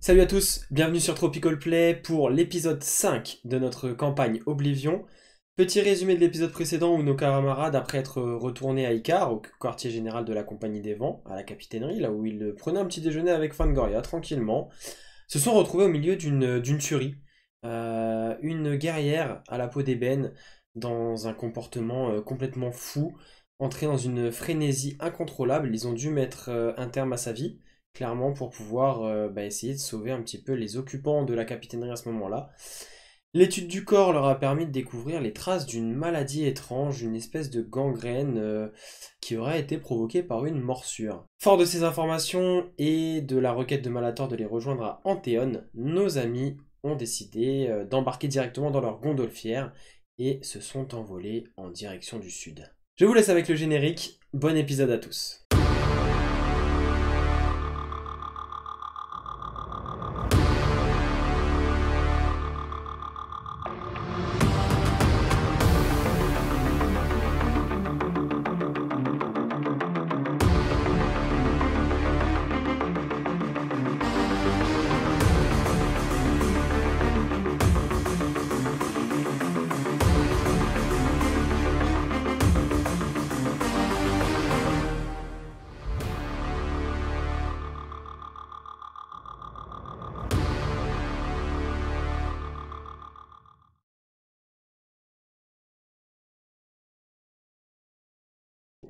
Salut à tous, bienvenue sur Tropical Play pour l'épisode 5 de notre campagne Oblivion. Petit résumé de l'épisode précédent où nos camarades, après être retournés à Icar, au quartier général de la Compagnie des Vents, à la capitainerie, là où ils prenaient un petit déjeuner avec Fangoria tranquillement, se sont retrouvés au milieu d'une tuerie. Une guerrière à la peau d'ébène, dans un comportement complètement fou, entrée dans une frénésie incontrôlable. Ils ont dû mettre un terme à sa vie clairement pour pouvoir essayer de sauver un petit peu les occupants de la capitainerie à ce moment-là. L'étude du corps leur a permis de découvrir les traces d'une maladie étrange, une espèce de gangrène qui aurait été provoquée par une morsure. Fort de ces informations et de la requête de Malator de les rejoindre à Anthéon, nos amis ont décidé d'embarquer directement dans leur gondolfière et se sont envolés en direction du sud. Je vous laisse avec le générique, bon épisode à tous.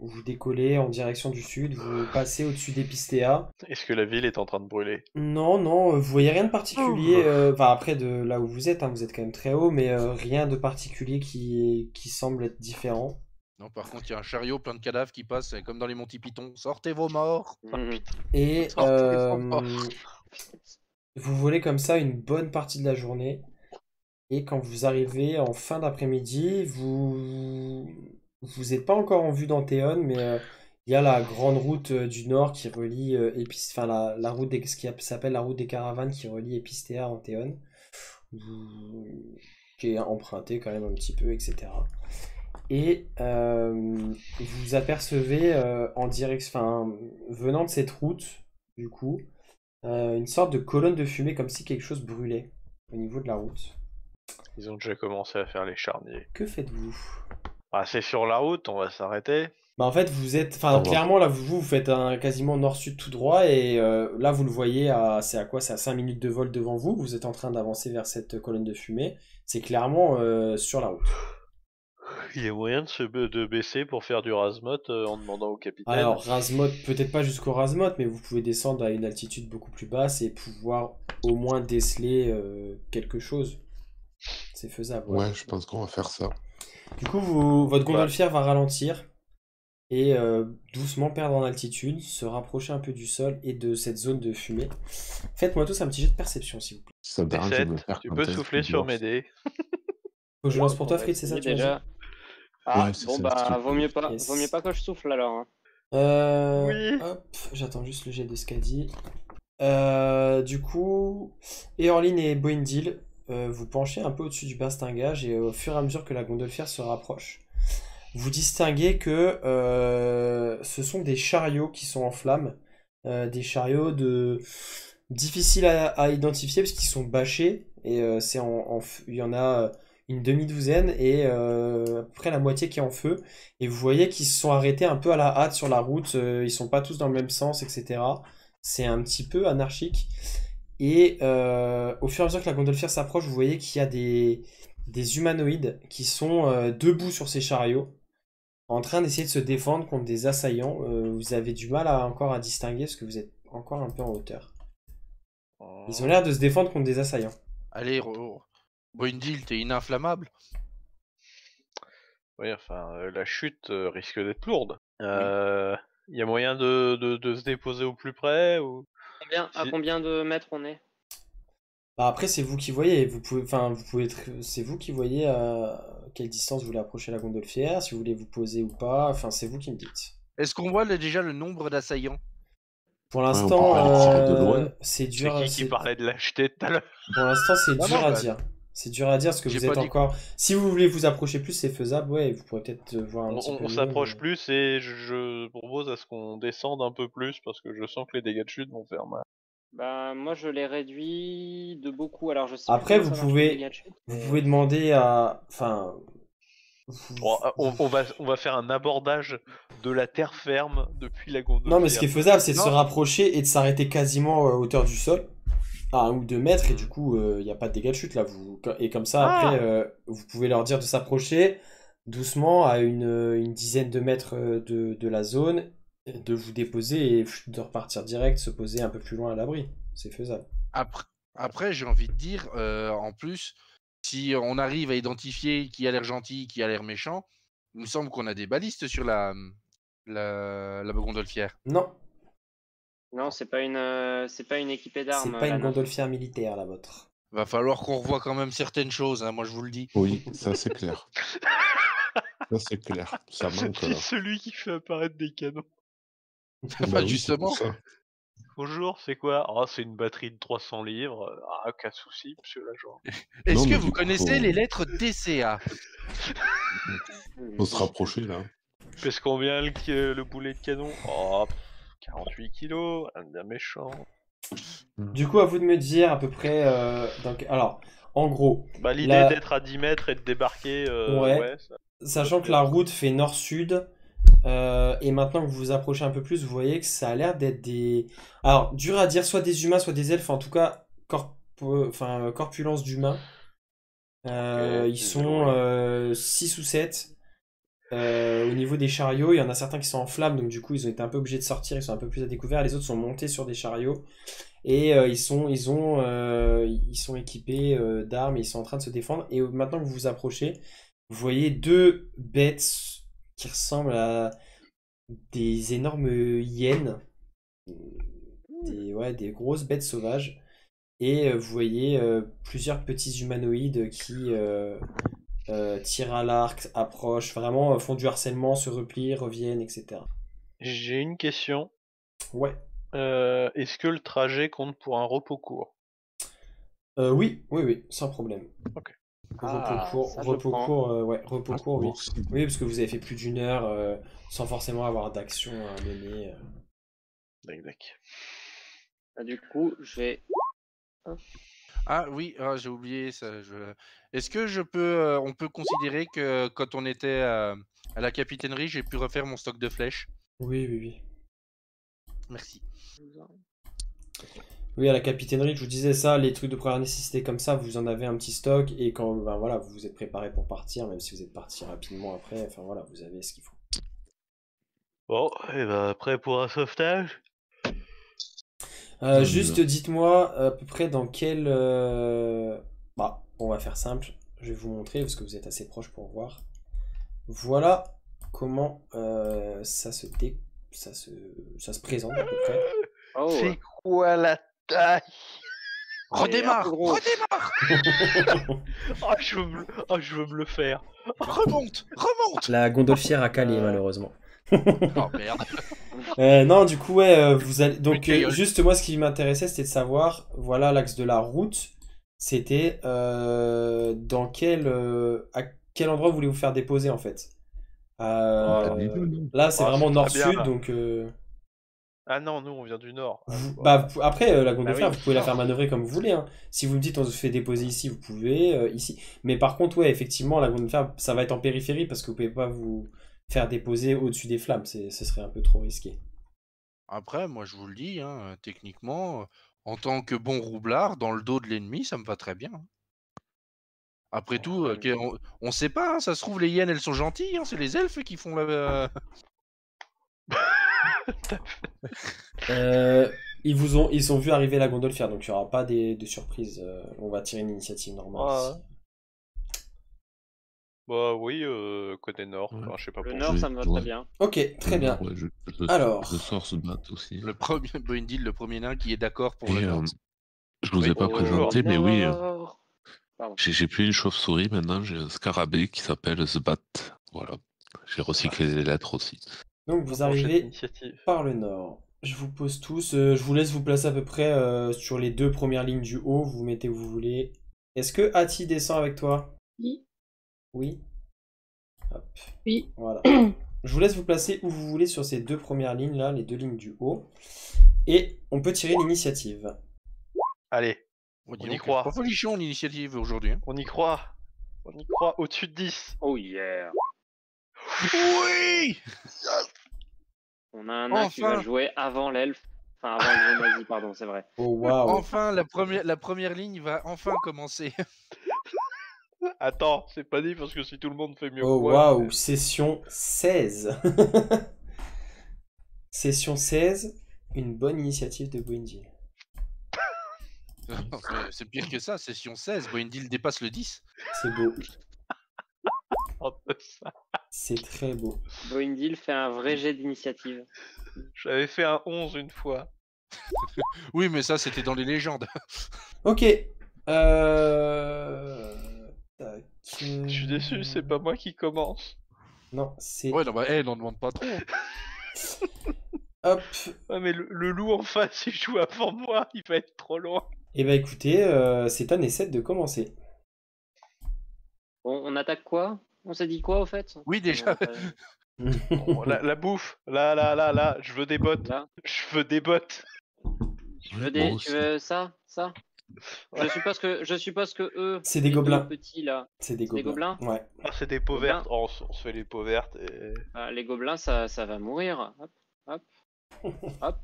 Vous décollez en direction du sud, vous passez au-dessus d'Epistéa. Est-ce que la ville est en train de brûler? Non, non, vous voyez rien de particulier. Enfin, après, de là où vous êtes quand même très haut, mais rien de particulier qui semble être différent. Non, par contre, il y a un chariot plein de cadavres qui passe, comme dans les Monty Python. Sortez vos morts! Et Sortez vos morts! vous volez comme ça une bonne partie de la journée. Et quand vous arrivez en fin d'après-midi, vous n'êtes pas encore en vue d'Anthéon, mais il y a la grande route du nord qui relie enfin la route ce qui s'appelle la route des caravanes qui relie Épistéa à Anthéon, qui est empruntée quand même un petit peu, etc. Et vous apercevez en direction, enfin, venant de cette route, du coup, une sorte de colonne de fumée comme si quelque chose brûlait au niveau de la route. Ils ont déjà commencé à faire les charniers. Que faites-vous? Ah, c'est sur la route, on va s'arrêter. Bah en fait vous êtes, enfin clairement là vous faites un quasiment nord-sud tout droit et là vous le voyez c'est à quoi? C'est à 5 minutes de vol devant vous, vous êtes en train d'avancer vers cette colonne de fumée, c'est clairement sur la route. Il y a moyen de baisser pour faire du razmot en demandant au capitaine. Alors Razmot, peut-être pas jusqu'au Razmot, mais vous pouvez descendre à une altitude beaucoup plus basse et pouvoir au moins déceler quelque chose. C'est faisable. Ouais, je pense qu'on va faire ça. Du coup votre gondolfière va ralentir et doucement perdre en altitude, se rapprocher un peu du sol et de cette zone de fumée. Faites-moi tous un petit jet de perception, s'il vous plaît. Si ça me dérange, je vais le faire Tu quand peux est-ce souffler que je sur lance. mes dés. Faut que je lance pour toi, Fritz, c'est ça, tu m'as dit? déjà. Ah, Ouais, c'est bon ça, bah, s'il te vaut mieux plaît. pas, Yes. vaut mieux pas que je souffle alors. Hein. Oui. Hop, j'attends juste le jet de Scadi. Du coup, Eorlin et Boindil, vous penchez un peu au-dessus du bastingage et au fur et à mesure que la gondolfière se rapproche, vous distinguez que ce sont des chariots qui sont en flammes, des chariots difficiles à identifier parce qu'ils sont bâchés et il y en a une demi-douzaine et à peu près la moitié qui est en feu. Et vous voyez qu'ils se sont arrêtés un peu à la hâte sur la route, ils sont pas tous dans le même sens, etc. C'est un petit peu anarchique. Et au fur et à mesure que la gondolfière s'approche, vous voyez qu'il y a des humanoïdes qui sont debout sur ces chariots, en train d'essayer de se défendre contre des assaillants. Vous avez du mal encore à distinguer parce que vous êtes encore un peu en hauteur. Ils ont l'air de se défendre contre des assaillants. Allez, Boindil, t'es ininflammable? Oui, enfin, la chute risque d'être lourde. Il y a moyen de se déposer au plus près ou... À combien de mètres on est? Bah après, c'est vous qui voyez. C'est vous qui voyez à quelle distance vous voulez approcher la gondolfière, si vous voulez vous poser ou pas. Enfin, c'est vous qui me dites. Est-ce qu'on voit déjà le nombre d'assaillants? Pour on l'instant, peut pas les tirer de loin. c'est C'est dur. qui parlait de lâcheté tout à l'heure? Pour l'instant, c'est Non, dur non, à bah, dire. C'est dur à dire parce que j'ai vous êtes pas dit- encore. Si vous voulez vous approcher plus, c'est faisable. Ouais, vous pourrez peut-être voir un petit peu On mieux, s'approche mais- plus et je propose à ce qu'on descende un peu plus parce que je sens que les dégâts de chute vont faire mal. Bah, moi, je l'ai réduit de beaucoup. Alors, je sais Après, plus comment vous ça marche pouvez- les gadgets, Vous mais- pouvez demander à... Enfin... Bon, on va faire un abordage de la terre ferme depuis la Non, mais ce qui est gondolière. faisable, c'est de Non. se rapprocher et de s'arrêter quasiment à hauteur du sol, à 1 ou 2 mètres, et du coup, il n'y a pas de dégâts de chute là. Et comme ça, après, vous pouvez leur dire de s'approcher doucement à une dizaine de mètres de la zone, de vous déposer et de repartir direct, se poser un peu plus loin à l'abri. C'est faisable. Après, j'ai envie de dire, en plus, si on arrive à identifier qui a l'air gentil, qui a l'air méchant, il me semble qu'on a des balistes sur la gondolfière. Non, Non, c'est pas une équipée d'armes. c'est pas la une nôtre. gondolfière militaire, la vôtre. Va falloir qu'on revoie quand même certaines choses, hein, moi je vous le dis. Oui, ça c'est clair. Ça c'est clair. Ça manque C'est là. celui qui fait apparaître des canons. Bah oui, justement. c'est pour ça. Bonjour, c'est quoi? Ah, c'est une batterie de 300 livres. Ah, aucun souci, monsieur l'agent. Est-ce Non, que mais vous du coup, connaissez faut- les lettres DCA? Faut se rapprocher là. Pèse combien le boulet de canon? Oh, 48 kilos, un bien méchant. Du coup, à vous de me dire à peu près... Alors, en gros, Bah, l'idée La- d'être à 10 mètres et de débarquer, Ouais. ça- sachant que la route fait nord-sud, et maintenant que vous vous approchez un peu plus, vous voyez que ça a l'air d'être des... Alors, dur à dire, soit des humains, soit des elfes, en tout cas, corpulence d'humains. Ok, Ils sont 6 ou 7. Au niveau des chariots, il y en a certains qui sont en flammes, donc du coup, ils ont été un peu obligés de sortir, ils sont un peu plus à découvert. Les autres sont montés sur des chariots, et ils sont équipés d'armes, et ils sont en train de se défendre. Et maintenant que vous vous approchez, vous voyez 2 bêtes qui ressemblent à des énormes hyènes, des grosses bêtes sauvages. Et vous voyez plusieurs petits humanoïdes qui tirent à l'arc, approchent, vraiment font du harcèlement, se replient, reviennent, etc. J'ai une question. Ouais. Est-ce que le trajet compte pour un repos court? Oui, sans problème. Ok. Ah, ça, je repos prends. court, repos court, oui. Merci. Oui, parce que vous avez fait plus d'1 heure sans forcément avoir d'action à mener. Dac. Ah, du coup, je vais. Ah oui, j'ai oublié ça. Est-ce que on peut considérer que quand on était à la capitainerie, j'ai pu refaire mon stock de flèches? Oui. Merci. Oui, à la capitainerie, je vous disais ça, les trucs de première nécessité comme ça, vous en avez un petit stock, et quand ben, voilà, vous vous êtes préparé pour partir, même si vous êtes parti rapidement après, enfin voilà, vous avez ce qu'il faut. Bon, et bah, prêt pour un sauvetage? Juste dites-moi à peu près dans quel... Bah, on va faire simple, je vais vous montrer parce que vous êtes assez proche pour voir. Voilà comment ça se présente à peu près. Oh, C'est quoi la taille? Redémarre, un peu gros. redémarre, Je veux me le faire. remonte. La gondolfière a calé malheureusement. Oh merde. Non, du coup, ouais, vous allez. Donc, Mais juste moi, ce qui m'intéressait, c'était de savoir, voilà, l'axe de la route, c'était dans à quel endroit voulez-vous faire déposer en fait. Là, c'est Ah, vraiment c'est très bien, nord-sud, là. donc Ah non, nous on vient du nord. après, la gondolfière, oui. vous pouvez la faire manœuvrer comme vous voulez, hein. Si vous me dites on se fait déposer ici, vous pouvez ici. Mais par contre, ouais, effectivement, la gondolfière, ça va être en périphérie parce que vous pouvez pas vous faire déposer au-dessus des flammes, ce serait un peu trop risqué. Après, moi je vous le dis, hein, techniquement, en tant que bon roublard, dans le dos de l'ennemi, ça me va très bien, hein. Après tout, on sait pas, hein, ça se trouve les hyènes elles sont gentilles, hein, c'est les elfes qui font la. Ils ont vu arriver la gondolfière, donc il n'y aura pas de surprise. On va tirer une initiative normale. Ouais. ici. Bah oui, côté nord. Ouais. Enfin, je sais pas Le pour nord, ça me va très Ouais. bien. Ok, très bien. Ouais, Alors. Je sors se battre aussi. Le premier Boindil, le premier nain qui est d'accord pour Et le nord. je vous Oui, ai pas bonjour. présenté, mais oui, Nord. Pardon. j'ai plus une chauve-souris maintenant, j'ai un scarabée qui s'appelle The Bat. Voilà. J'ai recyclé les lettres aussi. Donc vous Prochaine arrivez initiative. par le nord. Je vous pose tous. Je vous laisse vous placer à peu près sur les 2 premières lignes du haut. Vous mettez où vous voulez. Est-ce que Hattie descend avec toi? Oui. Oui. Hop. Oui. Voilà. Je vous laisse vous placer où vous voulez sur ces 2 premières lignes là, les 2 lignes du haut. Et on peut tirer l'initiative. Allez, On y croit. Pas folichon l'initiative aujourd'hui. Hein. on y croit. On y croit au-dessus de 10. Oh yeah. Oui. On a un nain qui va Enfin. jouer avant l'elfe. Enfin, avant le jeu nazi, pardon, c'est vrai. Oh waouh. Enfin, la première ligne va enfin commencer. Attends, c'est pas dit parce que si tout le monde fait mieux Oh que moi. waouh, session 16. Session 16, une bonne initiative de Boindil. C'est pire que ça, session 16. Boindil dépasse le 10. C'est beau, Oh, ça. c'est très beau. Boindil fait un vrai jet d'initiative. J'avais fait un 11 une fois. Oui, mais ça, c'était dans les légendes. Ok. Tac. Je suis déçu, c'est pas moi qui commence. Non, c'est... Ouais, non, bah, n'en demande pas trop. Hop. Ouais, mais le loup en face, il joue avant moi, il va être trop loin. Et bah écoutez, c'est à Nesset de commencer. Bon, on attaque quoi? On s'est dit quoi au fait? Oui, déjà. Bon, la bouffe, là, je veux des bottes. Là. Je veux des bottes. Tu veux, Moi tu aussi. veux ça? Ouais. Je suppose que eux, C'est des les gobelins. deux petits là, C'est des C'est des gobelins. gobelins Ouais. Ah, c'est des peaux Gobelins. vertes. Oh, on se fait les peaux vertes et... les gobelins, ça va mourir. Hop, hop, hop.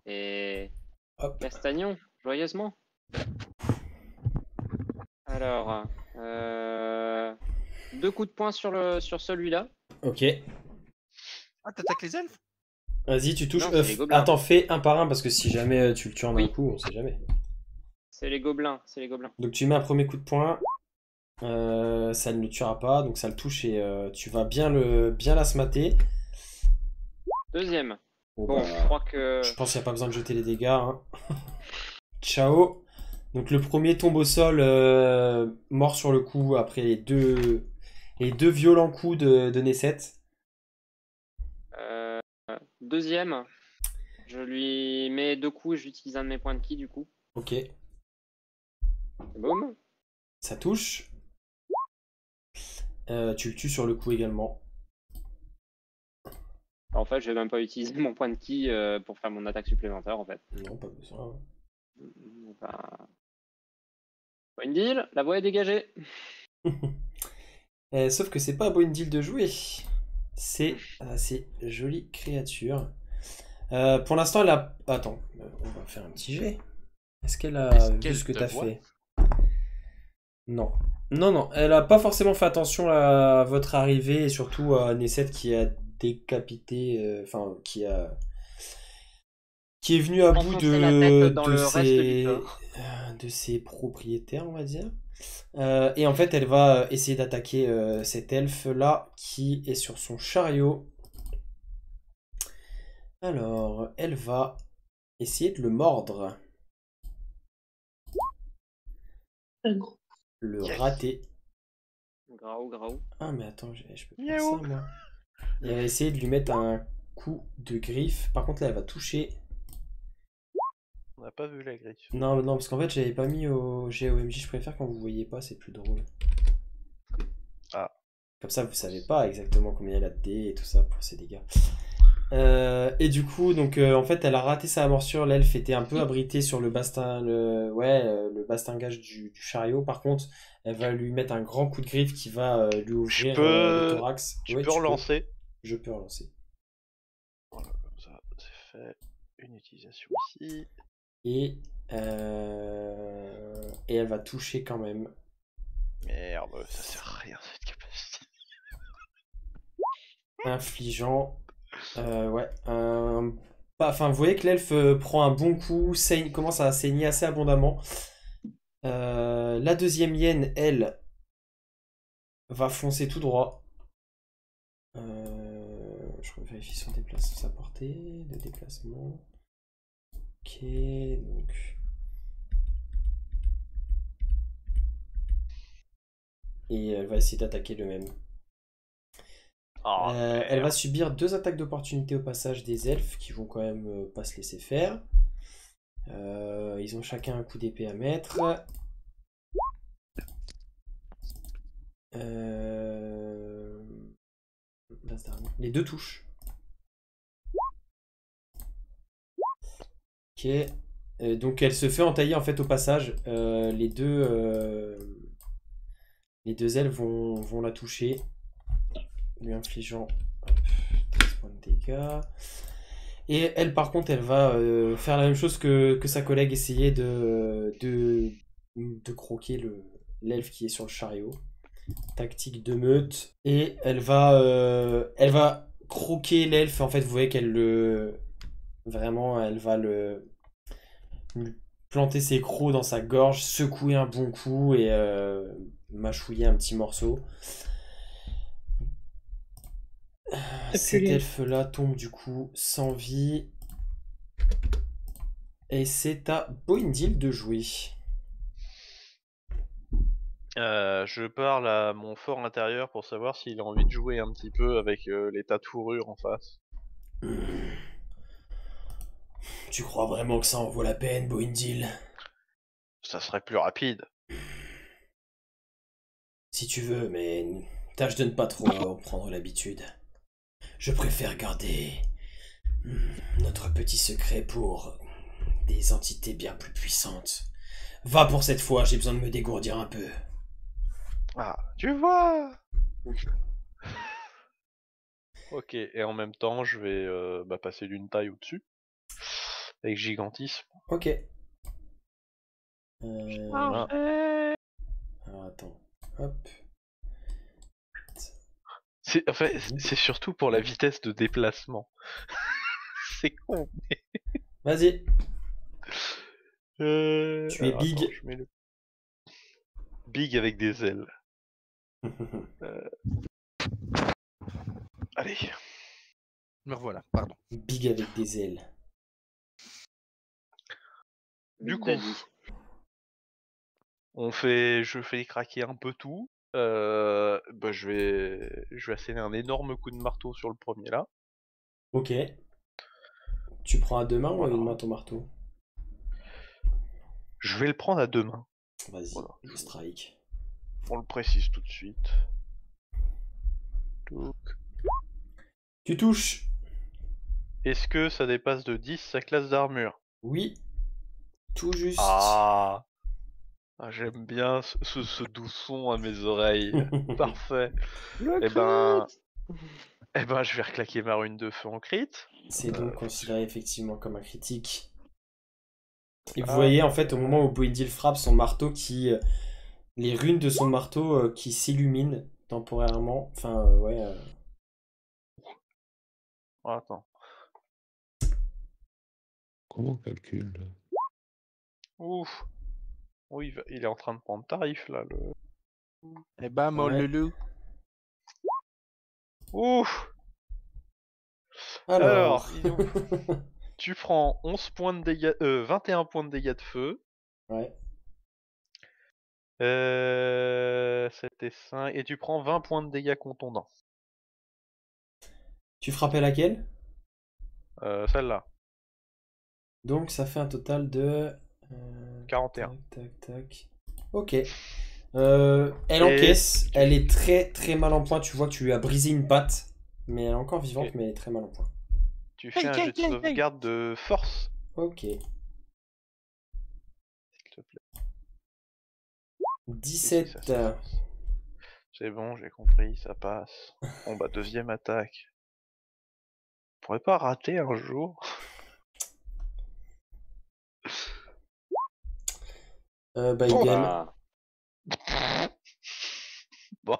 Et Hop. Castagnon, joyeusement. Alors, 2 coups de poing sur celui-là. Ok. Ah, t'attaques les elfes? Vas-y, tu touches. Non, c'est les gobelins. Attends, fais un par un parce que si jamais tu le tues en un Oui. coup, on sait jamais. C'est les gobelins, c'est les gobelins. Donc tu mets un premier coup de poing. Ça ne le tuera pas, donc ça le touche et tu vas bien la smatter. Deuxième. Bon, Bon, bah, je crois que... je pense qu'il n'y a pas besoin de jeter les dégâts. Hein. Ciao. Donc le premier tombe au sol, mort sur le coup après les deux violents coups de Nesset. Deuxième. Je lui mets 2 coups et j'utilise un de mes points de ki du coup. Ok, Boum. ça touche. Tu le tues sur le coup également. En fait, je vais même pas utiliser mon point de ki pour faire mon attaque supplémentaire en fait. Non, pas besoin. Boindil, la voie est dégagée. Sauf que c'est pas à Boindil de jouer. C'est ces jolies créatures. Pour l'instant, elle a... Attends, on va faire un petit jet. Est-ce qu'elle a Est-ce vu qu'elle ce que te t'as voit fait? Non. Non, elle a pas forcément fait attention à votre arrivée et surtout à Nesset qui a décapité... Enfin, qui est venu à bout Enfoncer la tête dans de le reste du corps. de ses propriétaires, on va dire. Et en fait, elle va essayer d'attaquer cet elfe-là qui est sur son chariot. Alors, elle va essayer de le mordre. Le Yes. rater. Graou. Ah, mais attends, je peux faire Miaou. ça, moi. Et elle va essayer de lui mettre un coup de griffe. Par contre, là, elle va toucher. On n'a pas vu la griffe. Non, parce qu'en fait, j'avais pas mis au GOMJ. Je préfère quand vous voyez pas, c'est plus drôle. Ah. Comme ça, vous savez pas exactement combien elle a de dés et tout ça pour ses dégâts. Et du coup, donc en fait, elle a raté sa morsure. L'elfe était un peu abrité sur le bastingage du chariot. Par contre, elle va lui mettre un grand coup de griffe qui va lui ouvrir le thorax. Tu Ouais, peux relancer. Je peux relancer. Voilà, comme ça, c'est fait. Une utilisation ici. Et elle va toucher quand même. Merde, ça sert à rien cette capacité. Infligeant. Enfin, vous voyez que l'elfe prend un bon coup, commence à saigner assez abondamment. La deuxième hyène, elle, va foncer tout droit. Je vérifie son déplacement, sa portée de déplacement. Ok, donc. Et elle va essayer d'attaquer le même. Oh, Elle va subir 2 attaques d'opportunité au passage des elfes qui vont quand même pas se laisser faire. Ils ont chacun un coup d'épée à mettre. Les 2 touchent. Ok. Donc elle se fait entailler en fait au passage. Les deux ailes vont la toucher, lui infligeant 13 points de dégâts. Et elle par contre elle va faire la même chose que sa collègue, essayer de croquer l'elfe qui est sur le chariot. Tactique de meute. Et elle va croquer l'elfe. En fait vous voyez qu'elle vraiment elle va lui planter ses crocs dans sa gorge, secouer un bon coup et mâchouiller un petit morceau. Cet elfe-là tombe du coup sans vie. Et c'est à Boindil de jouer. Je parle à mon fort intérieur pour savoir s'il a envie de jouer un petit peu avec les tas de fourrure en face. Tu crois vraiment que ça en vaut la peine, Boindil? Ça serait plus rapide. Si tu veux, mais tâche de ne pas trop en prendre l'habitude. Je préfère garder notre petit secret pour des entités bien plus puissantes. Va pour cette fois, j'ai besoin de me dégourdir un peu. Ah, tu vois. Ok, et en même temps, je vais passer d'une taille au-dessus. Avec gigantisme. Ok. Voilà. Alors attends. Hop. En fait, c'est surtout pour la vitesse de déplacement. C'est con. Vas-y. Tu es Alors, big. attends, je mets le... Big avec des ailes. Allez. Me revoilà, pardon. Big avec des ailes. Du coup, Daddy. je fais craquer un peu tout. Je vais asséner un énorme coup de marteau sur le premier là. Ok. Tu prends à deux mains Voilà. ou à une main ton marteau? Je vais le prendre à deux mains. Vas-y, Voilà. le strike. On le précise tout de suite. Donc, Tu touches. est-ce que ça dépasse de 10 sa classe d'armure? Oui. Tout juste. Ah, j'aime bien ce doux son à mes oreilles. Parfait. Le Eh ben, crit. je vais reclaquer ma rune de feu en crit. C'est donc considéré effectivement comme un critique. Et vous Ah. voyez en fait au moment où Boindil frappe son marteau les runes de son marteau qui s'illuminent temporairement. Enfin ouais. Oh, attends. Comment on calcule? Ouf. Oui, il est en train de prendre tarif là. Eh ben, mon Ouais. loulou. Ouf. Alors. dis donc. Tu prends 11 points de dégâts, 21 points de dégâts de feu. Ouais. C'était 5. Et tu prends 20 points de dégâts contondants. Tu frappais laquelle? Celle-là. Donc ça fait un total de 41. Tac, tac, tac. Ok. Elle encaisse. Elle est très très mal en point. Tu vois que tu lui as brisé une patte. Mais elle est encore vivante, Ok. mais elle est très mal en point. Tu fais un jet de sauvegarde de force, Ok. s'il te plaît. 17. Oui, c'est ça. C'est bon, j'ai compris, ça passe. Bon bah, deuxième attaque. On pourrait pas rater un jour? Il gagne. Ah. Bon.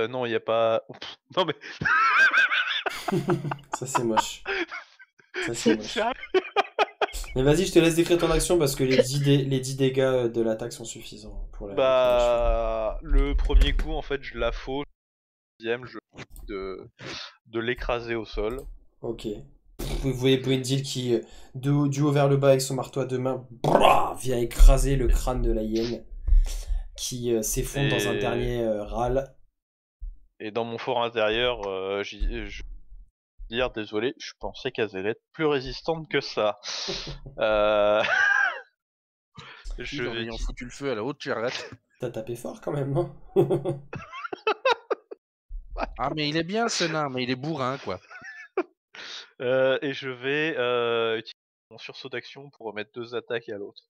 Non, il y a pas... Non mais... Ça c'est moche. Ça c'est moche. sérieux. Mais vas-y, je te laisse décrire ton action parce que les 10 dégâts de l'attaque sont suffisants pour la. Bah, le premier coup, en fait, je la fauche. Le deuxième, je de l'écraser au sol. Ok. Vous voyez Boindil qui, du haut vers le bas avec son marteau à deux mains, vient écraser le crâne de la hyène qui s'effondre dans un dernier râle. Et dans mon fort intérieur, je dire désolé, je pensais qu'elles allaient être plus résistantes que ça. Je En vais ayant foutu le feu à la haute charrette. T'as tapé fort quand même, non? Ah, mais il est bien ce nain, mais il est bourrin, quoi. Et je vais utiliser mon sursaut d'action pour remettre 2 attaques à l'autre.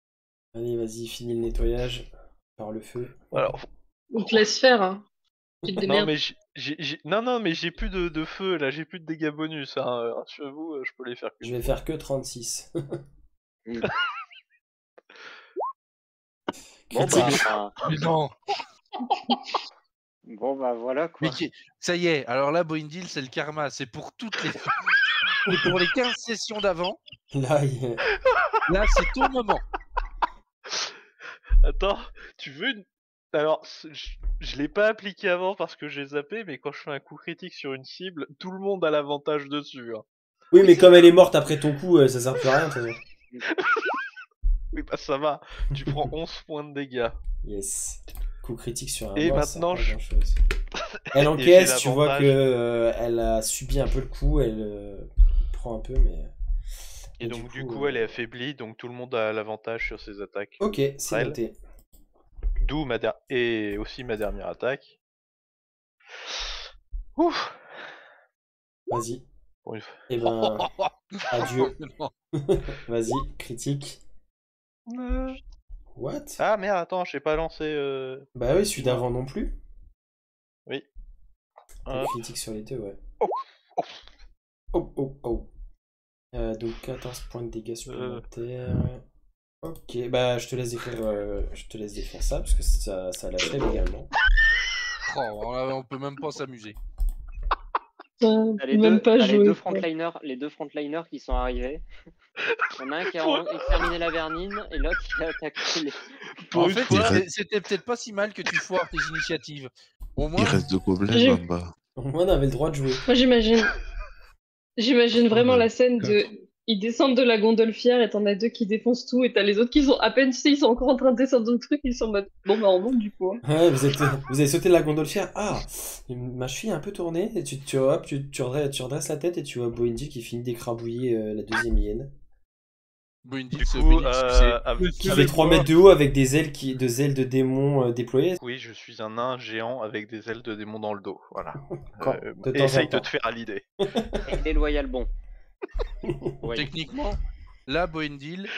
Allez, vas-y, finis le nettoyage par le feu. Alors, On te laisse faire, hein. Tu te non démerdes. mais non mais j'ai plus de feu là, j'ai plus de dégâts bonus. Hein. Rassurez-vous, je peux les faire que. Je vais faire que 36. Bon, Critique. bah, Mais non. Bon bah voilà quoi. Ça y est, alors là, Boindil, c'est le karma. C'est pour toutes les. Et pour les 15 sessions d'avant, Là, là, c'est ton moment. Attends, tu veux une. Alors, je l'ai pas appliqué avant parce que j'ai zappé, mais quand je fais un coup critique sur une cible, tout le monde a l'avantage dessus. Hein. Oui, mais comme elle est morte après ton coup, ça sert plus à rien, de toute façon. Oui, bah ça va. Tu prends 11 points de dégâts. Yes. Coup critique sur un Et mort, ça maintenant, sert pas je- grand-chose. Elle j'ai encaisse, tu vois l'avantage. que elle a subi un peu le coup, elle prend un peu, mais... Et donc, du coup, elle est affaiblie, donc tout le monde a l'avantage sur ses attaques. Ok, c'est Elle. noté. D'où et aussi ma dernière attaque. Ouf. Vas-y. Pour une fois. Eh ben, adieu. Non. Vas-y, critique. What? Ah merde, attends, j'ai pas lancé. Bah oui, celui d'avant non plus. Oui. T'as critique sur les deux, ouais. Oh, oh. Oh, oh, oh. Donc 14 points de dégâts supplémentaires. Ok, bah je te laisse décrire ça, parce que ça l'achève également. Oh, on peut même pas s'amuser. T'as les Même deux, pas t'as joué. les deux frontliners qui sont arrivés. Il y en a un qui a exterminé la vermine et l'autre qui a attaqué les. Pour En une fait, fois- c'était peut-être pas si mal que tu foires tes initiatives. Au moins, Il reste 2 gobelins J'ai- en bas. Moi, on avait le droit de jouer. Moi, j'imagine vraiment Oh, la scène de. quatre. Ils descendent de la gondolfière et t'en as deux qui défoncent tout et t'as les autres qui sont à peine, tu sais, ils sont encore en train de descendre le truc, ils sont en mode bon bah on monte du coup. Hein. Ouais, vous avez sauté de la gondolfière. Ah, ma cheville a un peu tourné. Et tu redresses la tête et tu vois Boindil qui finit d'écrabouiller la deuxième hyène. Boindil, Du c'est coup, Obélix, tu sais. Qui fait 3 mètres de haut avec des ailes de démons déployées. Oui, je suis un nain géant avec des ailes de démon dans le dos. Voilà. De temps en Essaye de temps. te faire à l'idée. Et les loyal bons. Ouais. Techniquement, là, Boindil,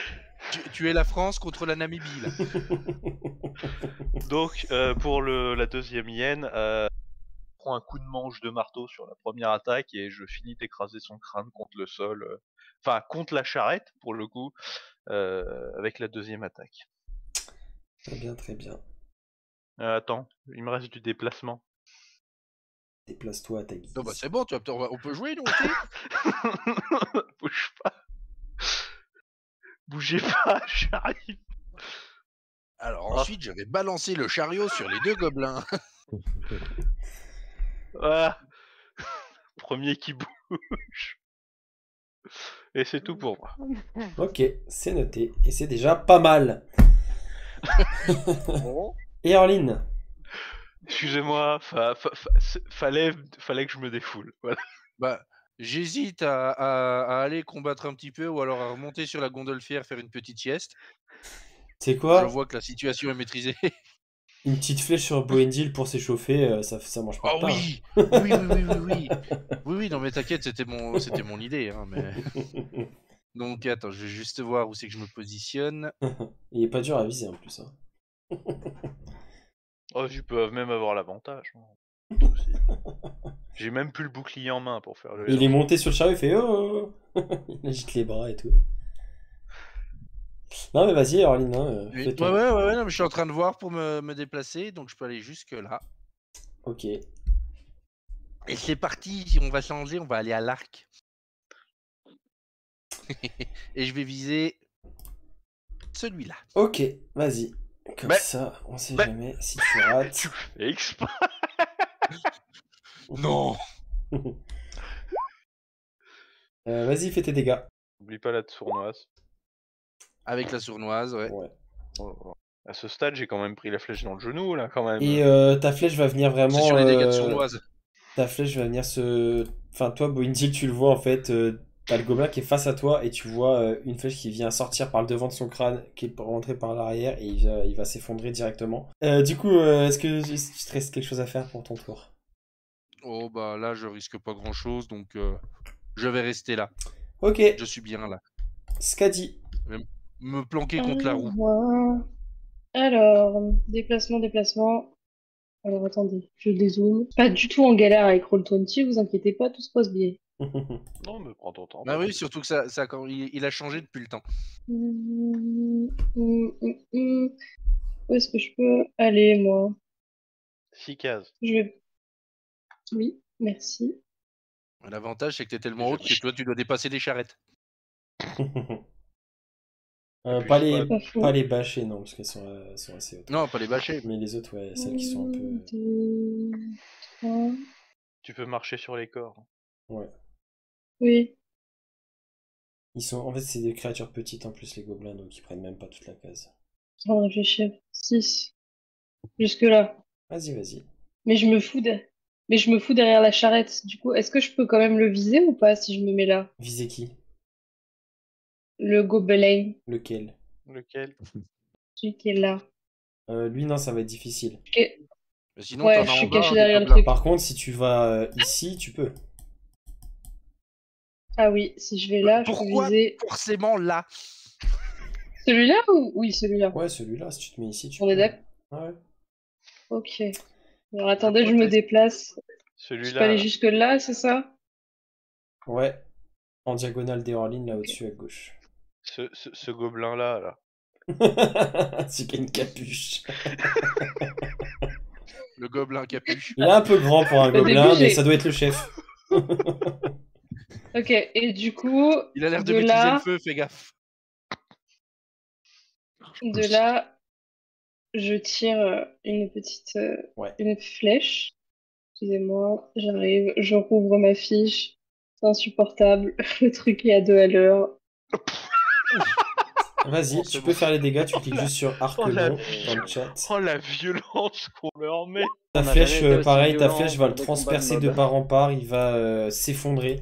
tu es la France contre la Namibie, là. Donc, pour la deuxième hyène, je prends un coup de manche de marteau sur la première attaque et je finis d'écraser son crâne contre le sol. Enfin, contre la charrette, pour le coup, avec la deuxième attaque. Très bien, très bien. Attends, il me reste du déplacement. Déplace-toi à ta guise. Non, bah c'est bon, on peut jouer, nous aussi. Bouge pas. Bougez pas, j'arrive. Alors ensuite, je vais balancer le chariot sur les deux gobelins. Ah. Premier qui bouge. Et c'est tout pour moi. Ok, c'est noté. Et c'est déjà pas mal. Bon. Et Orline? Excusez-moi, fallait que je me défoule. Voilà. Bah, j'hésite à aller combattre un petit peu ou alors à remonter sur la gondolfière, faire une petite sieste. C'est quoi? Je vois que la situation est maîtrisée. Une petite flèche sur Boindil pour s'échauffer, ça mange pas Oh de pain. oui, oui. Oui, non mais t'inquiète, c'était mon idée. Hein, mais... Donc attends, je vais juste voir où c'est que je me positionne. Il est pas dur à viser en plus. Hein. Oh, ils peuvent même avoir l'avantage. Pas de souci. J'ai même plus le bouclier en main pour faire le. Il est monté sur le chariot, il fait oh. Il agite les bras et tout. Non mais vas-y Orline, hein, Oui. fais ton... Ouais, non, mais je suis en train de voir pour me déplacer, donc je peux aller jusque là. Ok. Et c'est parti, on va changer, on va aller à l'arc. Et je vais viser celui-là. Ok, vas-y. Comme Mais- ça, on sait mais- jamais si tu rates. Tu fais exprès. Non. Vas-y, fais tes dégâts. N'oublie pas la sournoise. Avec la sournoise, ouais. Ouais. À ce stade, j'ai quand même pris la flèche dans le genou, là, quand même. Et ta flèche va venir vraiment... C'est sur les dégâts de sournoise. Ta flèche va venir se... Enfin, toi, Boindil, tu le vois, en fait, t'as le gobelin qui est face à toi, et tu vois une flèche qui vient sortir par le devant de son crâne, qui est rentrée par l'arrière, et il va s'effondrer directement. Du coup, est-ce que tu te reste quelque chose à faire pour ton tour? Oh bah là je risque pas grand chose donc Je vais rester là. Ok, Je suis bien là. Skadi. Me planquer contre la roue. Moi. Alors, déplacement. Alors attendez, je dézoome. Pas du tout en galère avec Roll20, vous inquiétez pas, tout se passe bien. Non, mais prends ton temps. Bah oui, surtout que il a changé depuis le temps. Où est-ce que je peux aller, moi? 6 cases. Je vais... Oui, merci. L'avantage, c'est que t'es tellement haute que toi, tu dois dépasser des charrettes. Pas les, Pas faux. pas les bâcher, non, parce qu'elles sont assez hautes. Non, pas les bâcher. Mais les autres, ouais, celles qui sont un peu. 2, 3. Tu peux marcher sur les corps. Ouais. Oui. En fait, c'est des créatures petites en plus, les gobelins, donc ils prennent même pas toute la case. On va réfléchir. 6. Jusque-là. Vas-y. Mais je me fous derrière la charrette. Du coup, est-ce que je peux quand même le viser ou pas si je me mets là? Visez qui? Le gobelin, Lequel? Lequel? celui qui est là. Lui, non, ça va être difficile. Ok. Mais sinon, Ouais, t'en as je en suis bas, cachée des derrière le gobelins. truc. Par contre, si tu vas ici, tu peux. Ah oui, si je vais là, je peux Pourquoi viser forcément là? celui-là ou oui, celui-là. Ouais, celui-là, si tu te mets ici, tu On peux. est d'accord? Ouais. Ok. Alors attendez, je me proteste. déplace. Je peux Celui-là. aller Là. jusque là, c'est ça? Ouais. En diagonale des Orlines, là au-dessus à gauche. Ce gobelin-là, là. C'est qu'il y a une capuche. Le gobelin capuche. Il est un peu grand pour un Au début, gobelin, mais j'ai- ça doit être le chef. Ok, et du coup, Il a l'air de de maîtriser là, le feu, fais gaffe. de là, je tire une petite Ouais. une flèche. Excusez-moi, j'arrive, je rouvre ma fiche. C'est insupportable. Le truc est à 2 à l'heure. Vas-y, Bon, tu c'est peux bon. faire les dégâts, tu cliques juste sur arc Oh, la long dans le chat. Oh, la violence qu'on leur met. Ta On n'a flèche, jamais été aussi pareil, ta violent flèche va le pour des transpercer combats de mob. part en part, il va s'effondrer.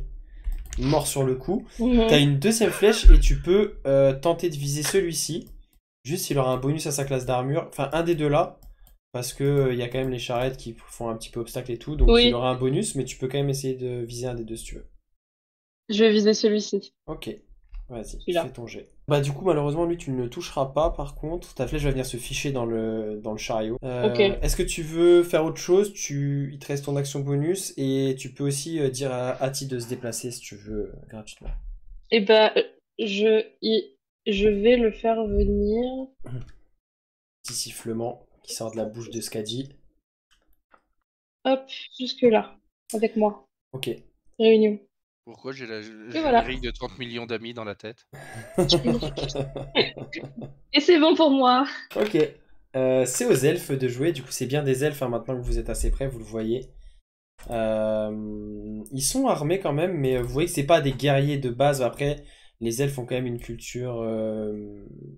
Mort sur le coup. Mhm. T'as une deuxième flèche et tu peux tenter de viser celui-ci. Juste, il aura un bonus à sa classe d'armure. Enfin, un des deux là. Parce que il y a quand même les charrettes qui font un petit peu obstacle et tout. Donc Oui. il aura un bonus, mais tu peux quand même essayer de viser un des deux si tu veux. Je vais viser celui-ci. Ok. Vas-y, Celui-là. fais ton jet. Bah du coup, malheureusement, lui, tu ne le toucheras pas. Par contre, ta flèche va venir se ficher dans le chariot. Ok. Est-ce que tu veux faire autre chose? Il te reste ton action bonus. Et tu peux aussi dire à Ati de se déplacer si tu veux, gratuitement. Eh ben, je vais le faire venir. Petit sifflement qui sort de la bouche de Skadi. Hop, jusque là, avec moi. Ok. Réunion. Pourquoi j'ai voilà. une grille de 30 millions d'amis dans la tête? Et c'est bon pour moi. Ok. C'est aux elfes de jouer. Du coup, c'est bien des elfes. Hein, maintenant que vous êtes assez près, vous le voyez. Ils sont armés quand même, mais vous voyez que c'est pas des guerriers de base. Après, les elfes ont quand même une culture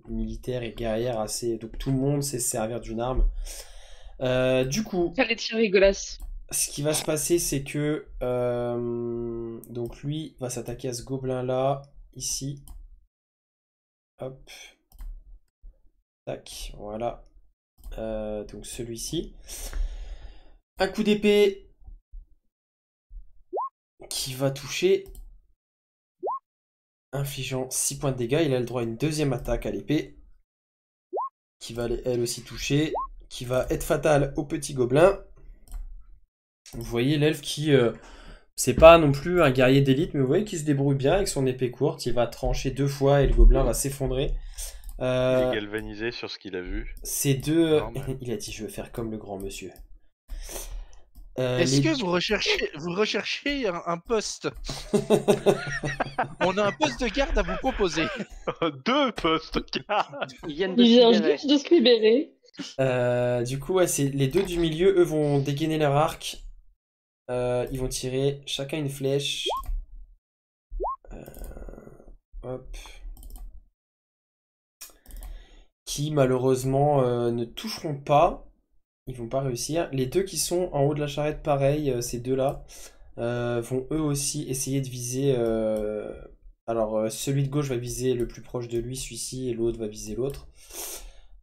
militaire et guerrière assez. Donc tout le monde sait se servir d'une arme. Du coup, Fallait tirer rigolasse. ce qui va se passer, c'est que donc lui va s'attaquer à ce gobelin là, ici. Hop. Tac, voilà. Donc celui-ci. Un coup d'épée qui va toucher, infligeant 6 points de dégâts. Il a le droit à une deuxième attaque à l'épée, qui va elle aussi toucher, qui va être fatale au petit gobelin. Vous voyez l'elfe qui, c'est pas non plus un guerrier d'élite, mais vous voyez qu'il se débrouille bien avec son épée courte. Il va trancher 2 fois et le gobelin va s'effondrer. Il est galvanisé sur ce qu'il a vu. Ces deux... Normal. Il a dit, je veux faire comme le grand monsieur. Est-ce que vous recherchez un poste? On a un poste de garde à vous proposer. 2 postes garde. Ils viennent de Il se vient libérer. juste de se libérer. Du coup, ouais, c'est les deux du milieu, eux vont dégainer leur arc. Ils vont tirer chacun une flèche. Hop. Qui malheureusement ne toucheront pas. Ils vont pas réussir. Les deux qui sont en haut de la charrette, pareil, ces deux-là, vont eux aussi essayer de viser. Alors, celui de gauche va viser le plus proche de lui, celui-ci, et l'autre va viser l'autre.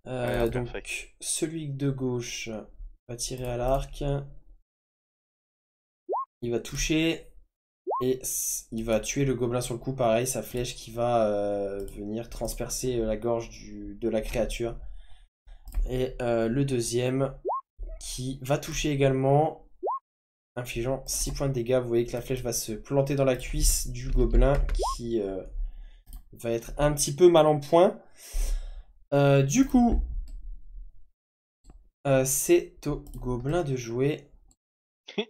Donc, perfect. celui de gauche va tirer à l'arc. Il va toucher. Et il va tuer le gobelin sur le coup, pareil, sa flèche qui va venir transpercer la gorge de la créature. Et le deuxième qui va toucher également, infligeant 6 points de dégâts. Vous voyez que la flèche va se planter dans la cuisse du gobelin qui va être un petit peu mal en point. Du coup, c'est au gobelin de jouer.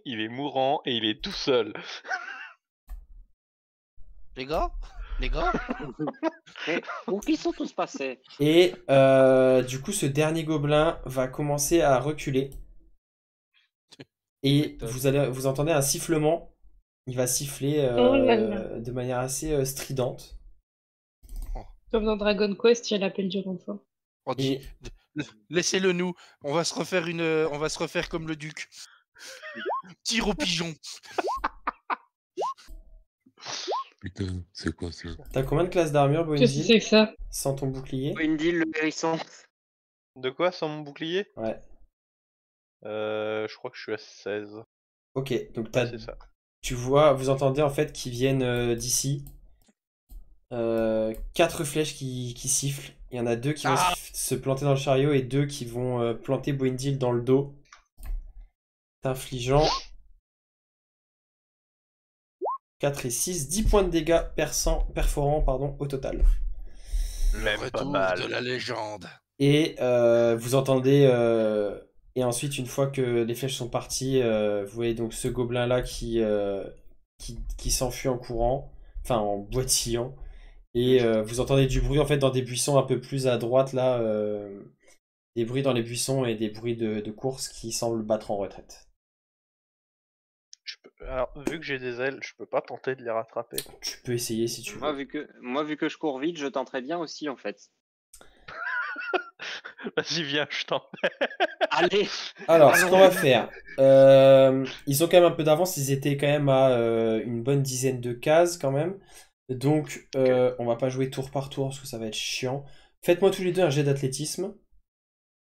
Il est mourant et il est tout seul. Les gars, Mais où qu'ils sont tous passés? Et du coup, ce dernier gobelin va commencer à reculer. Et vous entendez un sifflement. Il va siffler Oh là là. de manière assez stridente. Comme dans Dragon Quest, il y a l'appel du renfort. Oh, Et laissez-le nous. On va se refaire comme le duc. Tire au pigeon. Putain, c'est quoi ça? t'as combien de classes d'armure, Qu'est-ce que Boenzil, c'est que ça? sans ton bouclier? Une deal, le hérisson. De quoi sans mon bouclier? Ouais. Je crois que je suis à 16. Ok, donc Ouais, c'est ça. tu vois, vous entendez en fait qu'ils viennent d'ici. 4 flèches qui sifflent. Il y en a 2 qui vont se planter dans le chariot et 2 qui vont planter Boindil dans le dos. T'infligeant 4 et 6, 10 points de dégâts perforants au total. Le Même pas retour mal. de la légende. Et vous entendez... et ensuite, une fois que les flèches sont parties, vous voyez donc ce gobelin-là qui s'enfuit en courant, enfin en boitillant. Et vous entendez du bruit en fait dans des buissons un peu plus à droite là, des bruits dans les buissons et des bruits de course qui semblent battre en retraite. Alors, vu que j'ai des ailes, je peux pas tenter de les rattraper. Tu peux essayer si tu Moi, veux. vu que je cours vite, je tenterais bien aussi, en fait. Vas-y, viens, je t'en. Allez! Alors, ce qu'on va faire, ils ont quand même un peu d'avance, ils étaient quand même à une bonne dizaine de cases quand même. Donc, on va pas jouer tour par tour parce que ça va être chiant. Faites-moi tous les deux un jet d'athlétisme.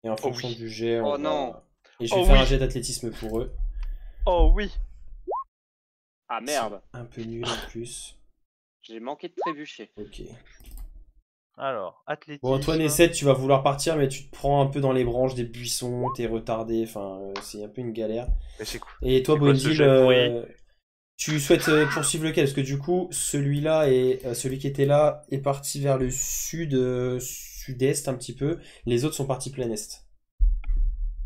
Et en fonction oui. du jet, Oh non. Et je vais Oh faire oui. un jet d'athlétisme pour eux. Oh oui! Ah merde! Un peu nul en plus. J'ai manqué de trébucher. Ok. Alors, athlétisme. Bon, Antoine et Seth, tu vas vouloir partir, mais tu te prends un peu dans les branches des buissons, t'es retardé, enfin, c'est un peu une galère. Mais c'est cool. Et toi, C'est quoi ce Boenzil, jet pourri tu souhaites poursuivre lequel? Parce que du coup, celui-là et celui qui était là est parti vers le sud, sud-est un petit peu. Les autres sont partis plein est.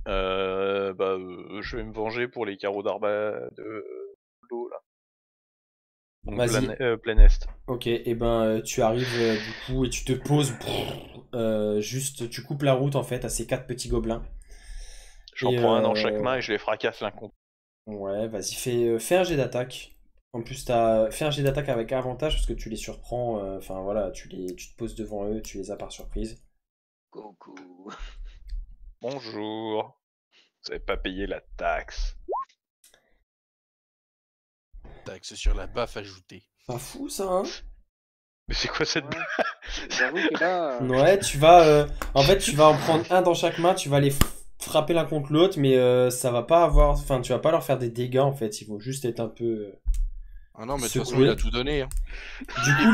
Je vais me venger pour les carreaux d'arbalète de l'eau là. Donc Vas-y. plein est. Ok, et ben tu arrives du coup et tu te poses, juste tu coupes la route en fait à ces 4 petits gobelins. J'en Et, prends un dans chaque main et je les fracasse l'un contre. Ouais, vas-y, fais un jet d'attaque. En plus, fais un jet d'attaque avec avantage parce que tu les surprends. Enfin voilà, tu te poses devant eux, tu les as par surprise. Coucou. Bonjour. Vous avez pas payé la taxe. Taxe sur la baffe ajoutée. Pas fou ça, hein? Mais c'est quoi cette Ouais. J'avoue que là. Ouais, tu vas. En fait, tu vas en prendre un dans chaque main, tu vas les frapper l'un contre l'autre, mais ça va pas avoir. Enfin, tu vas pas leur faire des dégâts en fait, ils vont juste être un peu. Ah non, mais de toute façon, secoué. il a tout donné. Hein. Du coup,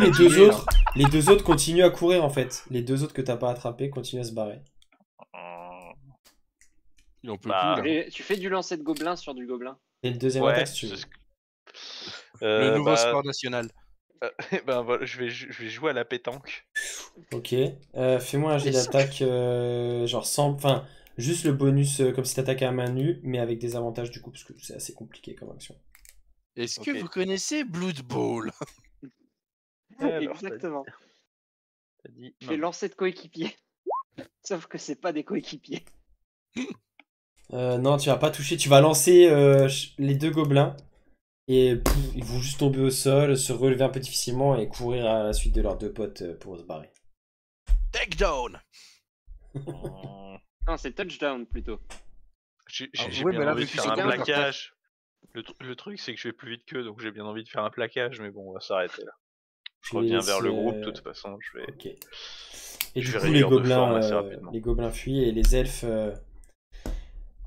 les deux autres continuent à courir en fait. Les deux autres que t'as pas attrapés continuent à se barrer. Il en peut Bah, plus, là. Et tu fais du lancer de gobelin sur du gobelin. Et le deuxième Ouais, attaque si tu veux. c'est ce que- Le nouveau bah, sport national. ben voilà, je vais jouer à la pétanque. Ok. Fais-moi un jet d'attaque, genre sans. Enfin, juste le bonus comme si t'attaquais à main nue, mais avec des avantages du coup, parce que c'est assez compliqué comme action. Est-ce Ok. que vous connaissez Blood Bowl? Alors, Exactement. t'as dit Tu fais non. lancer de coéquipiers. Sauf que c'est pas des coéquipiers. Non, tu vas pas toucher, tu vas lancer les deux gobelins. Et ils vont juste tomber au sol, se relever un peu difficilement et courir à la suite de leurs deux potes pour se barrer. Takedown! Non, c'est touchdown plutôt. J'ai Ah, j'ai ouais, bien mais là, envie vu de qu'ils faire sont un bien, plaquage. Le truc, c'est que je vais plus vite qu'eux, donc j'ai bien envie de faire un plaquage, mais bon, on va s'arrêter là. Je reviens vers le groupe, de toute façon, je vais... Ok. Et Je du vais coup, les réduire de forme gobelins, assez rapidement. les gobelins fuient et les elfes.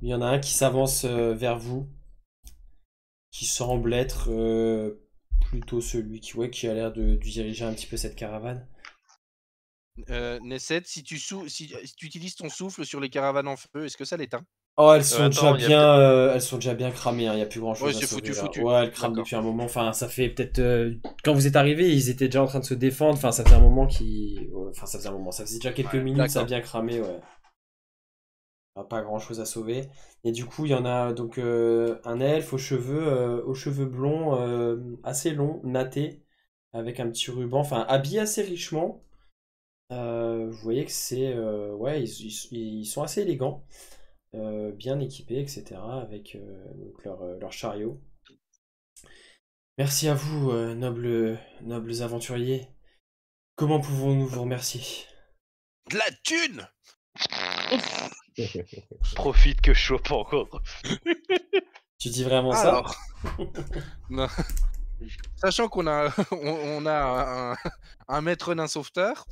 Il y en a un qui s'avance vers vous, qui semble être plutôt celui qui a l'air de diriger un petit peu cette caravane. Nesset, si tu utilises ton souffle sur les caravanes en feu, est-ce que ça l'éteint? Oh, elles sont attends, elles sont déjà bien cramées, hein. Il n'y a plus grand Ouais, chose à c'est sauver, foutu. là. Ouais, elles crament D'accord. depuis un moment. Enfin, ça fait peut-être. Quand vous êtes arrivés, ils étaient déjà en train de se défendre. Enfin, ça faisait un moment Enfin, ça faisait un moment. Ça faisait déjà quelques Ouais, minutes, ça a d'accord. bien cramé, ouais. Pas grand chose à sauver. Et du coup, il y en a donc un elfe aux cheveux blonds, assez longs, nattés, avec un petit ruban, enfin habillé assez richement. Vous voyez que c'est. Ouais, ils sont assez élégants, bien équipés, etc. Avec donc leur chariot. Merci à vous, nobles aventuriers. Comment pouvons-nous vous remercier? De la thune! Profite que je sois pas encore. Tu dis vraiment ça? Alors, non. Sachant qu'on a, on a un maître nain sauveteur.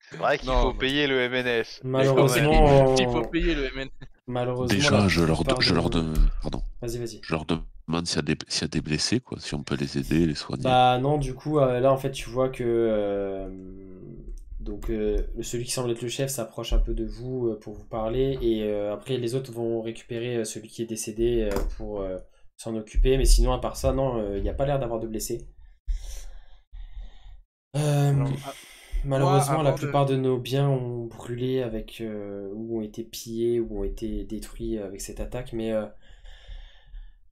C'est vrai qu'il Non, faut mais- payer le MNS. Malheureusement, Il faut payer le MN. malheureusement. Déjà, la je leur plupart demande, pardon, Vas-y. je leur demande s'il y a des blessés, quoi, si on peut les aider, les soigner. Bah non, du coup, là en fait, tu vois que donc celui qui semble être le chef s'approche un peu de vous pour vous parler, et après les autres vont récupérer celui qui est décédé pour s'en occuper, mais sinon, à part ça, non, il n'y a pas l'air d'avoir de blessés. Alors, Malheureusement, moi, la avant de- plupart de nos biens ont brûlé avec ou ont été pillés ou ont été détruits avec cette attaque, mais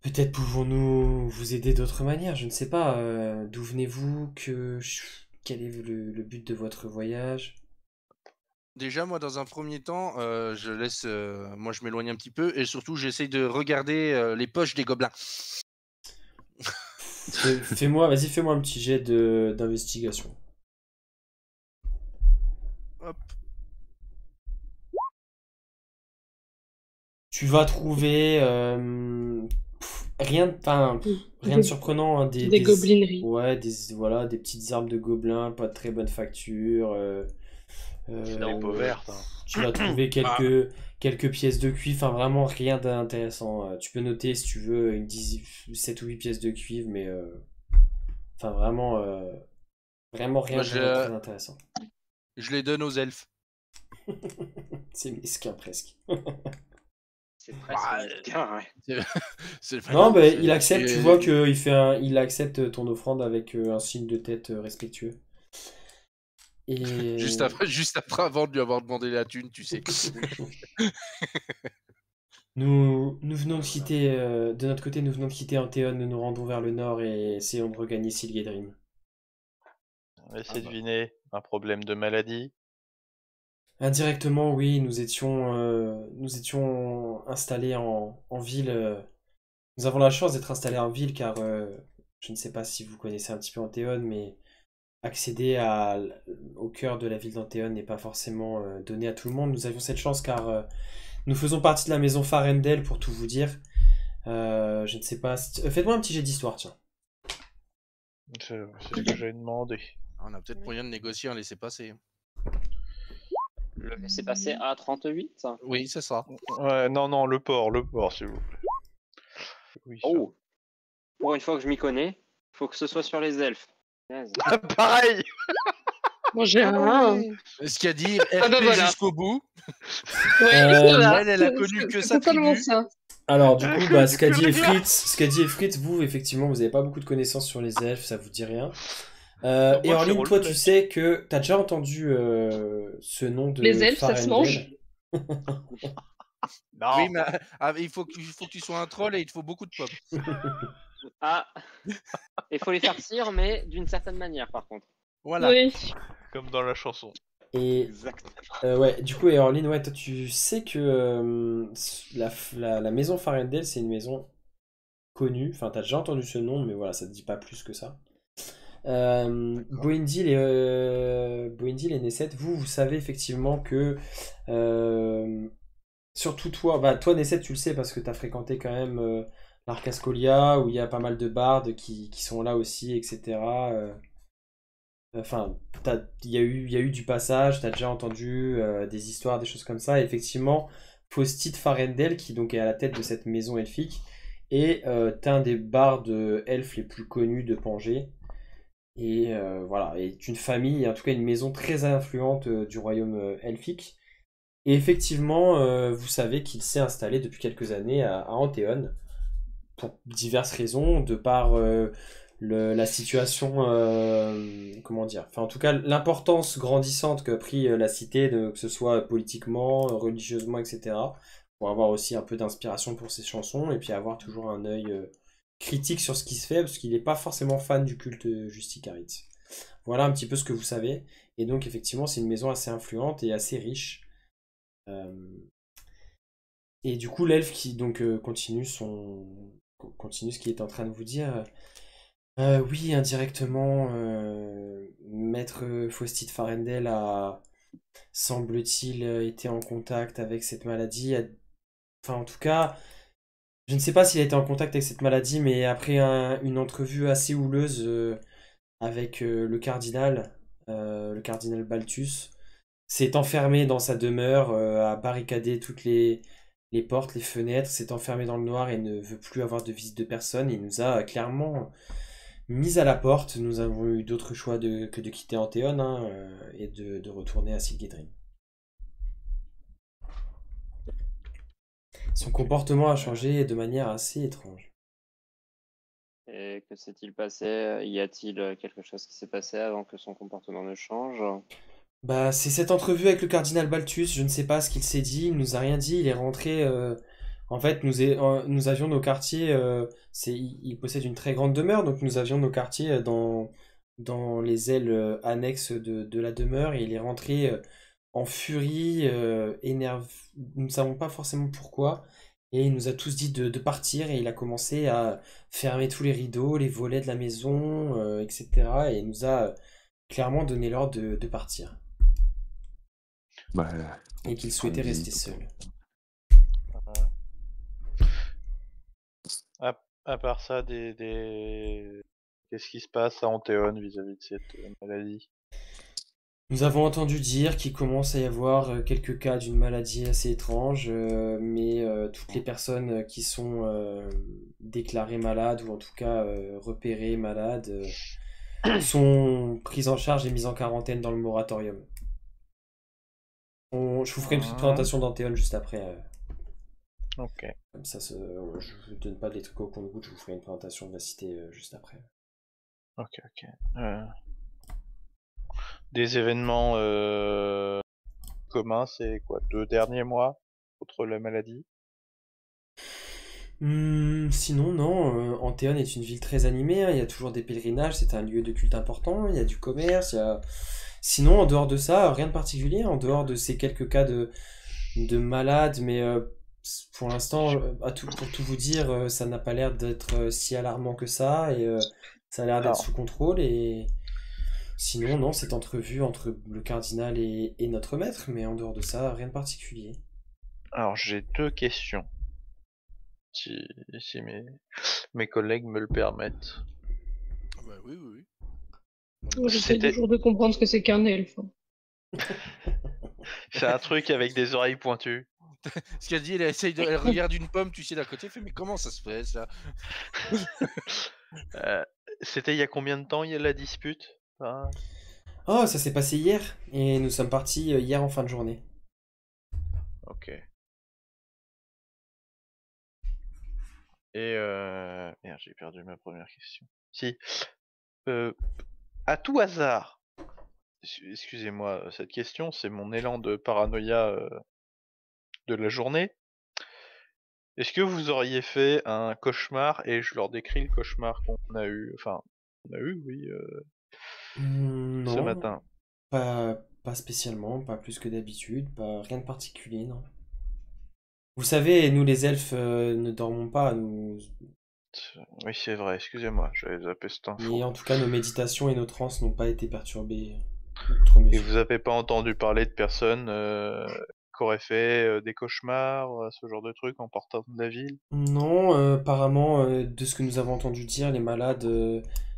peut-être pouvons-nous vous aider d'autre manière, je ne sais pas. D'où venez-vous? Quel est le but de votre voyage? Déjà, moi, dans un premier temps, je laisse, moi, je m'éloigne un petit peu et surtout, j'essaye de regarder les poches des gobelins. Vas-y, fais-moi un petit jet d'investigation. Hop. Tu vas trouver rien de surprenant, hein, Des goblineries. ouais, voilà, des petites armes de gobelins, pas de très bonne facture. C'est des peaux vertes. Hein. Tu vas trouver quelques pièces de cuivre, enfin vraiment rien d'intéressant. Tu peux noter si tu veux 7 ou 8 pièces de cuivre, mais enfin vraiment rien Moi, de très intéressant. Je les donne aux elfes. C'est mesquin presque. C'est presque Bah, mesquin, ouais. Non, mais c'est- il accepte, tu c'est- vois il accepte ton offrande avec un signe de tête respectueux. Et Juste après, avant de lui avoir demandé la thune, tu sais. nous venons de quitter, de notre côté, nous venons de quitter Anthéon, nous nous rendons vers le nord et essayons de regagner Silgedrim. Essayez de deviner un problème de maladie. Indirectement, oui, nous étions installés en ville. Nous avons la chance d'être installés en ville car je ne sais pas si vous connaissez un petit peu Anthéon, mais accéder au cœur de la ville d'Anthéon n'est pas forcément donné à tout le monde. Nous avions cette chance car nous faisons partie de la maison Farendel, pour tout vous dire. Je ne sais pas. Faites-moi un petit jet d'histoire, tiens. C'est ce que j'avais demandé. On a peut-être moyen de négocier un laissez-passer. Le laisser passer à 38. Oui, c'est ça. Ouais, non, le port, s'il vous plaît. Oui, Oh, pour une fois que je m'y connais, faut que ce soit sur les elfes. Yes. ça. Pareil. Moi, j'ai un 1. Ce qu'a dit RP Ah bah voilà. jusqu'au bout. Ouais, voilà. elle a connu que sa C'est totalement tribu. ça. Alors, du coup, ce qu'a dit rien. Efritz, vous, effectivement, vous n'avez pas beaucoup de connaissances sur les elfes, ça vous dit rien. moi, Et c'est Orline, toi, roleplay. tu sais que t'as déjà entendu ce nom de Les elfes, ça se Farendel. mange. Non. Oui, mais il faut que tu sois un troll et il te faut beaucoup de pommes. Ah, il faut les farcir, mais d'une certaine manière, par contre. Voilà. Oui. Comme dans la chanson. Et Exactement. ouais, du coup, et Orline, ouais, toi, tu sais que la maison Farendel, c'est une maison connue. Enfin, t'as déjà entendu ce nom, mais voilà, ça te dit pas plus que ça. Boindil et Nesset, vous savez effectivement que surtout toi Nesset, tu le sais parce que tu as fréquenté quand même l'Arcascolia où il y a pas mal de bardes qui sont là aussi, etc. Enfin, il y a eu du passage, tu as déjà entendu des histoires, des choses comme ça. Et effectivement, Faustine Farendel, qui donc est à la tête de cette maison elfique, Et t'es un des bardes elfes les plus connus de Pangée. Et voilà, est une famille, en tout cas une maison très influente du royaume elfique. Et effectivement, vous savez qu'il s'est installé depuis quelques années à Anthéon, pour diverses raisons, de par la situation, comment dire, enfin en tout cas l'importance grandissante qu'a pris la cité, que ce soit politiquement, religieusement, etc. Pour avoir aussi un peu d'inspiration pour ses chansons, et puis avoir toujours un œil critique sur ce qui se fait, parce qu'il n'est pas forcément fan du culte Justicarit. Voilà un petit peu ce que vous savez, et donc effectivement c'est une maison assez influente et assez riche. Euh, et du coup l'elfe qui donc continue ce qu'il est en train de vous dire. Oui, indirectement, Maître Faustine Farendel a, semble-t-il, été en contact avec cette maladie. Enfin, en tout cas, je ne sais pas s'il a été en contact avec cette maladie, mais après une entrevue assez houleuse avec le cardinal Balthus, s'est enfermé dans sa demeure, a barricadé toutes les portes, les fenêtres, s'est enfermé dans le noir et ne veut plus avoir de visite de personne. Il nous a clairement mis à la porte. Nous avons eu d'autres choix que de quitter Anthéon, hein, et de retourner à Silgedrim. Son comportement a changé de manière assez étrange. Et que s'est-il passé? Y a-t-il quelque chose qui s'est passé avant que son comportement ne change? Bah, c'est cette entrevue avec le cardinal Balthus, je ne sais pas ce qu'il s'est dit, il nous a rien dit, il est rentré. En fait, nous avions nos quartiers, il possède une très grande demeure, donc nous avions nos quartiers dans les ailes annexes de la demeure, et il est rentré en furie, énervé, nous ne savons pas forcément pourquoi, et il nous a tous dit de partir, et il a commencé à fermer tous les rideaux, les volets de la maison, etc., et il nous a clairement donné l'ordre de partir. Bah, Et qu'il souhaitait rester seul. À part ça, qu'est-ce qui se passe à Anthéon vis-à-vis de cette maladie? Nous avons entendu dire qu'il commence à y avoir quelques cas d'une maladie assez étrange, mais toutes les personnes qui sont déclarées malades, ou en tout cas repérées malades, sont prises en charge et mises en quarantaine dans le moratorium. Je vous ferai une petite présentation d'Anthéon juste après. Ok. Comme ça, je ne vous donne pas des trucs au compte-gouttes, je vous ferai une présentation de la cité juste après. Ok. Des événements communs, c'est quoi, 2 derniers mois, outre la maladie? Sinon, non, Anthéon est une ville très animée, hein, il y a toujours des pèlerinages, c'est un lieu de culte important, il y a du commerce, il y a... Sinon, en dehors de ça, rien de particulier, en dehors de ces quelques cas de malades, mais pour l'instant, pour tout vous dire, ça n'a pas l'air d'être si alarmant que ça, et ça a l'air d'être Alors. sous contrôle, et sinon, non, cette entrevue entre le cardinal et notre maître, mais en dehors de ça, rien de particulier. Alors, j'ai 2 questions, si mes collègues me le permettent. Bah oui. J'essaie C'était- toujours de comprendre ce que c'est qu'un elfe. C'est un truc avec des oreilles pointues. Ce qu'elle dit, elle regarde une pomme, tu sais, d'à côté, elle fait mais comment ça se fait ça? C'était il y a combien de temps, il y a la dispute? Enfin, Oh, ça s'est passé hier, et nous sommes partis hier en fin de journée. ok. Et merde, j'ai perdu ma première question. Si, à tout hasard, excusez-moi, cette question, c'est mon élan de paranoïa de la journée. Est-ce que vous auriez fait un cauchemar et je leur décris le cauchemar qu'on a eu, enfin, on a eu, oui, ce Non, matin. pas spécialement, pas plus que d'habitude, rien de particulier, non. Vous savez, nous les elfes ne dormons pas, Oui, c'est vrai, excusez-moi, j'avais zappé cette info. mais en tout cas nos méditations et nos transes n'ont pas été perturbées outre Et mesure. vous avez pas entendu parler de personnes qui auraient fait des cauchemars, ce genre de trucs en partant de la ville? Non, apparemment, de ce que nous avons entendu dire,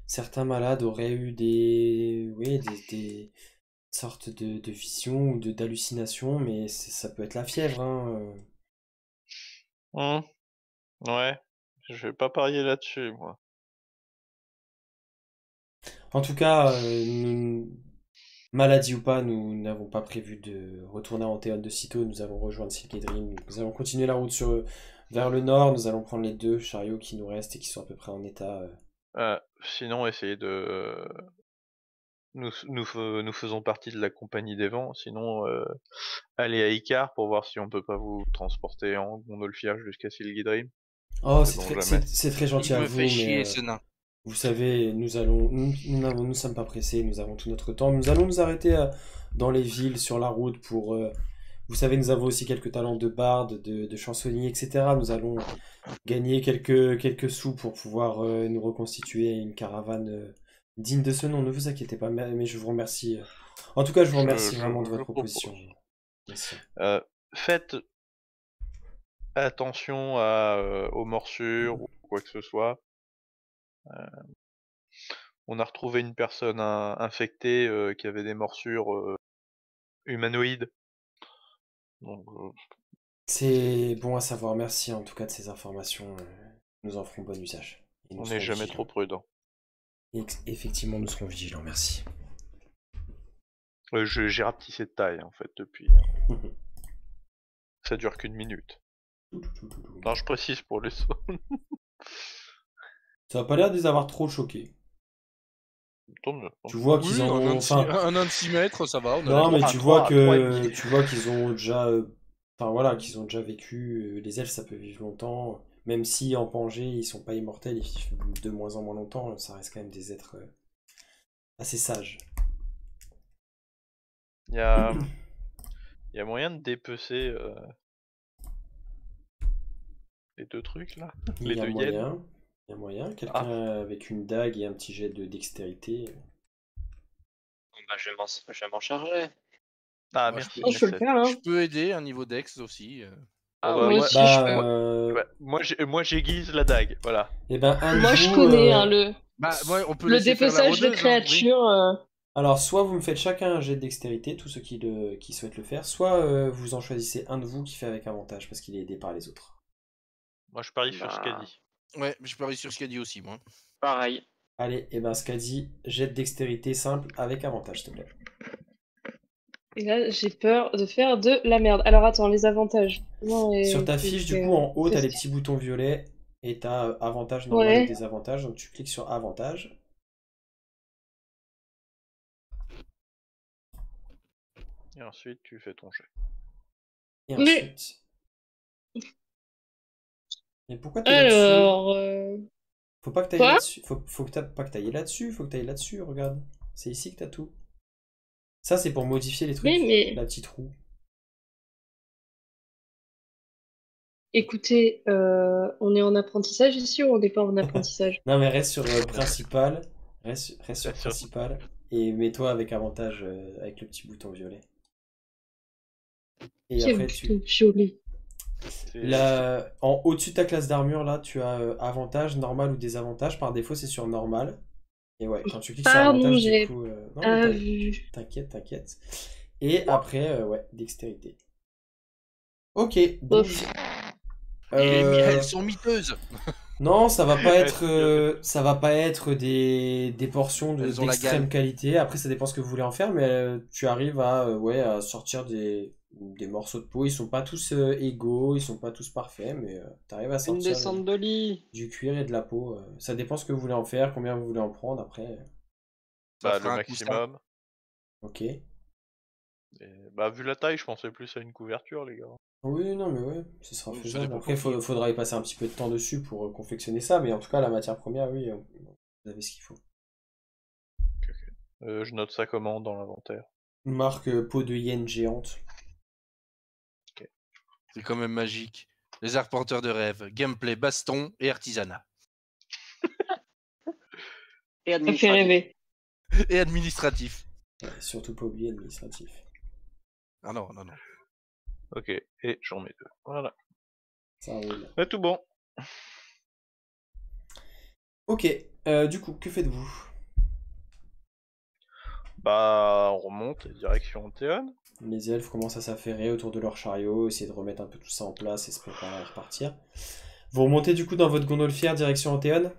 certains malades auraient eu des sortes de visions ou d'hallucinations, mais ça peut être la fièvre, hein. Ouais, Je vais pas parier là-dessus, moi. En tout cas, maladie ou pas, nous n'avons pas prévu de retourner à Anthéon de sitôt. Nous allons rejoindre Silk Dream. Nous allons continuer la route vers le nord. Nous allons prendre les 2 chariots qui nous restent et qui sont à peu près en état. Sinon, essayez de... Nous faisons partie de la compagnie des vents, sinon allez à Icar pour voir si on peut pas vous transporter en montgolfière jusqu'à Silgidrim. Oh, Sait-on jamais. c'est très gentil Il à me vous, fait chier, mais ce nain. vous savez, nous ne sommes pas pressés, nous avons tout notre temps. Nous allons nous arrêter dans les villes, sur la route pour... vous savez, nous avons aussi quelques talents de barde, de chansonnier, etc. Nous allons gagner quelques sous pour pouvoir nous reconstituer une caravane digne de ce nom. Ne vous inquiétez pas, mais je vous remercie. En tout cas, je vous remercie vraiment de votre proposition. Merci. Faites attention aux morsures ou quoi que ce soit. On a retrouvé une personne infectée qui avait des morsures humanoïdes. Donc, C'est bon à savoir. Merci en tout cas de ces informations. Nous en ferons bon usage. Et nous on serons n'est jamais vigilants. trop prudent. Effectivement, nous serons vigilants. Merci. J'ai rapetissé de taille en fait depuis. Ça dure qu'une minute. Non, je précise pour les sauts. Ça n'a pas l'air de les avoir trop choqués. Tant mieux. Tu vois qu'ils Oui, en un nain ont. de six- un nain de 6 mètres, ça va. On a Non, mais trois, tu trois, vois trois et que demi. tu vois qu'ils ont déjà. Enfin voilà, qu'ils ont déjà vécu. Les elfes, ça peut vivre longtemps. Même si en Pangée, ils sont pas immortels, ils vivent de moins en moins longtemps. Ça reste quand même des êtres assez sages. Il y a moyen de dépecer les 2 trucs là. Il y a 2 moyen. hyènes. Il y a moyen. Quelqu'un avec une dague et un petit jet de dextérité. Bah, je vais m'en charger. Ah, Moi, merci. Oh, je peux le Nesseth. faire, hein. Je peux aider un niveau dex aussi. Ah bah, ouais. Moi aussi, je peux. Ouais, moi j'aiguise la dague, voilà. Et ben, un de Moi, je vous, connais hein, le Bah, on peut le laisser faire la dépeçage de rôdeuse, hein, oui. créatures. Alors, soit vous me faites chacun un jet de dextérité, tous ceux qui souhaitent le faire, soit vous en choisissez un de vous qui fait avec avantage parce qu'il est aidé par les autres. Moi je parie sur ce qu'a Bah, dit. Ouais, je parie sur ce qu'a dit aussi, moi. pareil. Allez, et ben, Skadi, jet de dextérité simple avec avantage, s'il te plaît. Et là, j'ai peur de faire de la merde. Alors, attends, les avantages. Non, Sur ta fiche, du coup, en haut, t'as les petits boutons violets et t'as avantage normal Ouais. ou désavantage. Donc, tu cliques sur avantage. Et ensuite tu fais ton jet. Et Mais- ensuite. Mais pourquoi t'es là-dessus? Alors, Faut pas que t'ailles Quoi là-dessus. Faut que pas que t'ailles là-dessus. Faut que t'ailles là-dessus. Regarde. C'est ici que t'as tout. Ça, c'est pour modifier les trucs. mais La petite roue. écoutez, on est en apprentissage ici ou on n'est pas en apprentissage? Non, mais reste sur principal. Reste sur Reste sur- principal. Et mets-toi avec avantage avec le petit bouton violet. Et Quel après, bouton violet. C'est- au-dessus de ta classe d'armure, là, tu as avantage, normal ou désavantage. Par défaut, c'est sur normal. Et ouais, quand tu cliques sur Pardon, avantage, j'ai du coup. Non, mais pas vu. t'inquiète. Et après, ouais, dextérité. Ok, donc. Elles sont miteuses. Non, ça va pas Ouais, être, ça va pas être des portions Elles ont la d'extrême gale. qualité. Après, ça dépend ce que vous voulez en faire, mais tu arrives à sortir des morceaux de peau. Ils sont pas tous égaux, ils sont pas tous parfaits, mais t'arrives à Une sortir descente de lit. du cuir et de la peau. Ça dépend ce que vous voulez en faire, combien vous voulez en prendre après. Ça Bah, fera le un coussin. maximum. Ok. Et, bah, vu la taille, je pensais plus à une couverture, les gars. Oui, non, mais ouais, ce sera Ça faisable. dépend Après, pour qui. faudra y passer un petit peu de temps dessus pour confectionner ça, mais en tout cas, la matière première, oui, vous avez ce qu'il faut. Je note ça comment dans l'inventaire. Marque peau de hyène géante. C'est quand même magique. Les arpenteurs de rêve, gameplay, baston et artisanat. Et Ça fait administratif. rêver. Et administratif. Ouais, surtout pas oublier administratif. Ah non. Ok, et j'en mets 2. Voilà. Ça roule. C'est tout bon. Ok, du coup, que faites-vous? Bah, on remonte direction Anthéon. Les elfes commencent à s'affairer autour de leur chariot, essayer de remettre un peu tout ça en place et se préparer à repartir. Vous remontez du coup dans votre gondolière direction Antéon?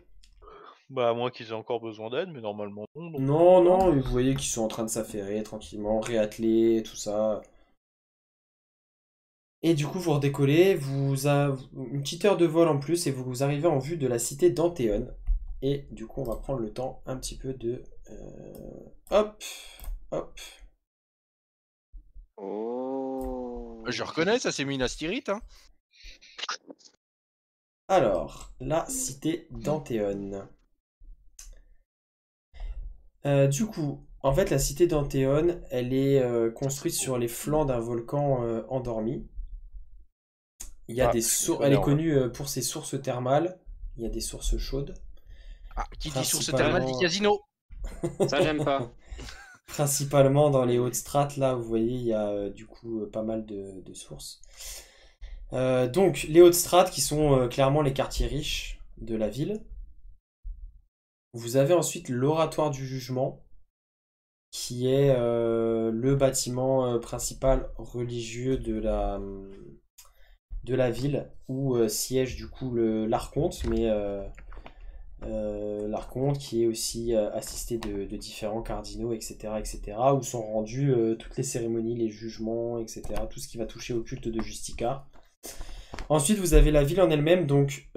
Bah, à moins qu'ils aient encore besoin d'aide, mais normalement non. donc, Non, voilà. non, vous voyez qu'ils sont en train de s'affairer tranquillement, réatteler, tout ça. Et du coup, vous redécollez, vous avez une petite heure de vol en plus et vous arrivez en vue de la cité d'Antéon. Et du coup, on va prendre le temps un petit peu de... hop, hop. Oh. Je reconnais, ça c'est Minas Tirith. Hein. Alors, la cité d'Antéon. Du coup, en fait, la cité d'Antéon, elle est construite sur les flancs d'un volcan endormi. Il y a Ah, des je sources. connais, Elle est ouais. connue pour ses sources thermales. Il y a des sources chaudes. Ah, qui dit source Principalement- thermale dit casino. Ça, j'aime pas. Principalement dans les hautes strates, là, vous voyez, il y a du coup pas mal de sources. Donc, les hautes strates qui sont clairement les quartiers riches de la ville. Vous avez ensuite l'oratoire du jugement, qui est le bâtiment principal religieux de la ville, où siège du coup l'archonte, mais l'archonte qui est aussi assisté de différents cardinaux, etc., etc., où sont rendues toutes les cérémonies, les jugements, etc., tout ce qui va toucher au culte de Justicar. Ensuite, vous avez la ville en elle-même, donc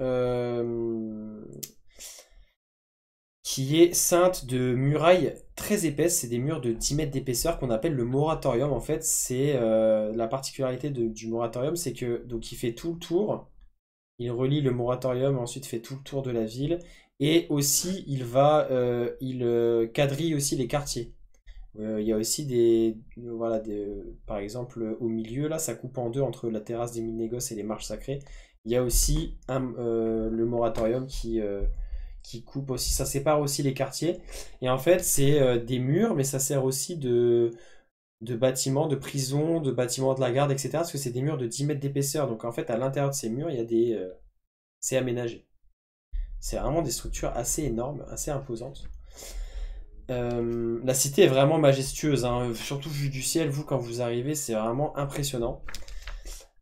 qui est ceinte de murailles très épaisses. C'est des murs de 10 mètres d'épaisseur qu'on appelle le moratorium. En fait, c'est la particularité du moratorium, c'est que donc il fait tout le tour. Il relie le moratorium, ensuite fait tout le tour de la ville. Et aussi, il quadrille aussi les quartiers. Il y a aussi voilà, par exemple, au milieu, là, ça coupe en deux entre la terrasse des mille négoces et les marches sacrées. Il y a aussi le moratorium qui coupe aussi, ça sépare aussi les quartiers. Et en fait, c'est des murs, mais ça sert aussi de bâtiments, de prisons, de bâtiments de la garde, etc. Parce que c'est des murs de 10 mètres d'épaisseur. Donc en fait, à l'intérieur de ces murs, il y a c'est aménagé. C'est vraiment des structures assez énormes, assez imposantes. La cité est vraiment majestueuse, hein. Surtout vue du ciel, vous quand vous arrivez, c'est vraiment impressionnant.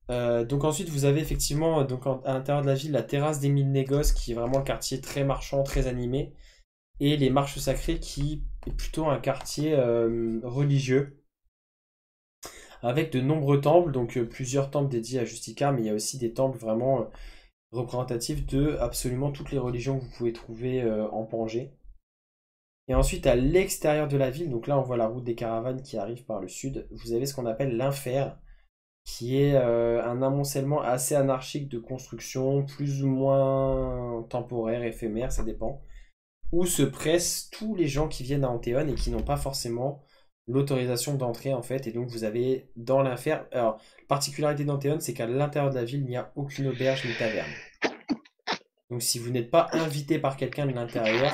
Donc ensuite vous avez effectivement donc à l'intérieur de la ville la terrasse des mille négoces qui est vraiment un quartier très marchand, très animé, et les marches sacrées qui est plutôt un quartier religieux avec de nombreux temples, donc plusieurs temples dédiés à Justicar, mais il y a aussi des temples vraiment représentatifs de absolument toutes les religions que vous pouvez trouver en Pangée. Et ensuite, à l'extérieur de la ville, donc là on voit la route des caravanes qui arrive par le sud, vous avez ce qu'on appelle l'Infer, qui est un amoncellement assez anarchique de construction, plus ou moins temporaire, éphémère, ça dépend, où se pressent tous les gens qui viennent à Antéon et qui n'ont pas forcément l'autorisation d'entrer en fait. Et donc vous avez dans l'Infer, alors, la particularité d'Antéon, c'est qu'à l'intérieur de la ville, il n'y a aucune auberge ni taverne. Donc si vous n'êtes pas invité par quelqu'un de l'intérieur,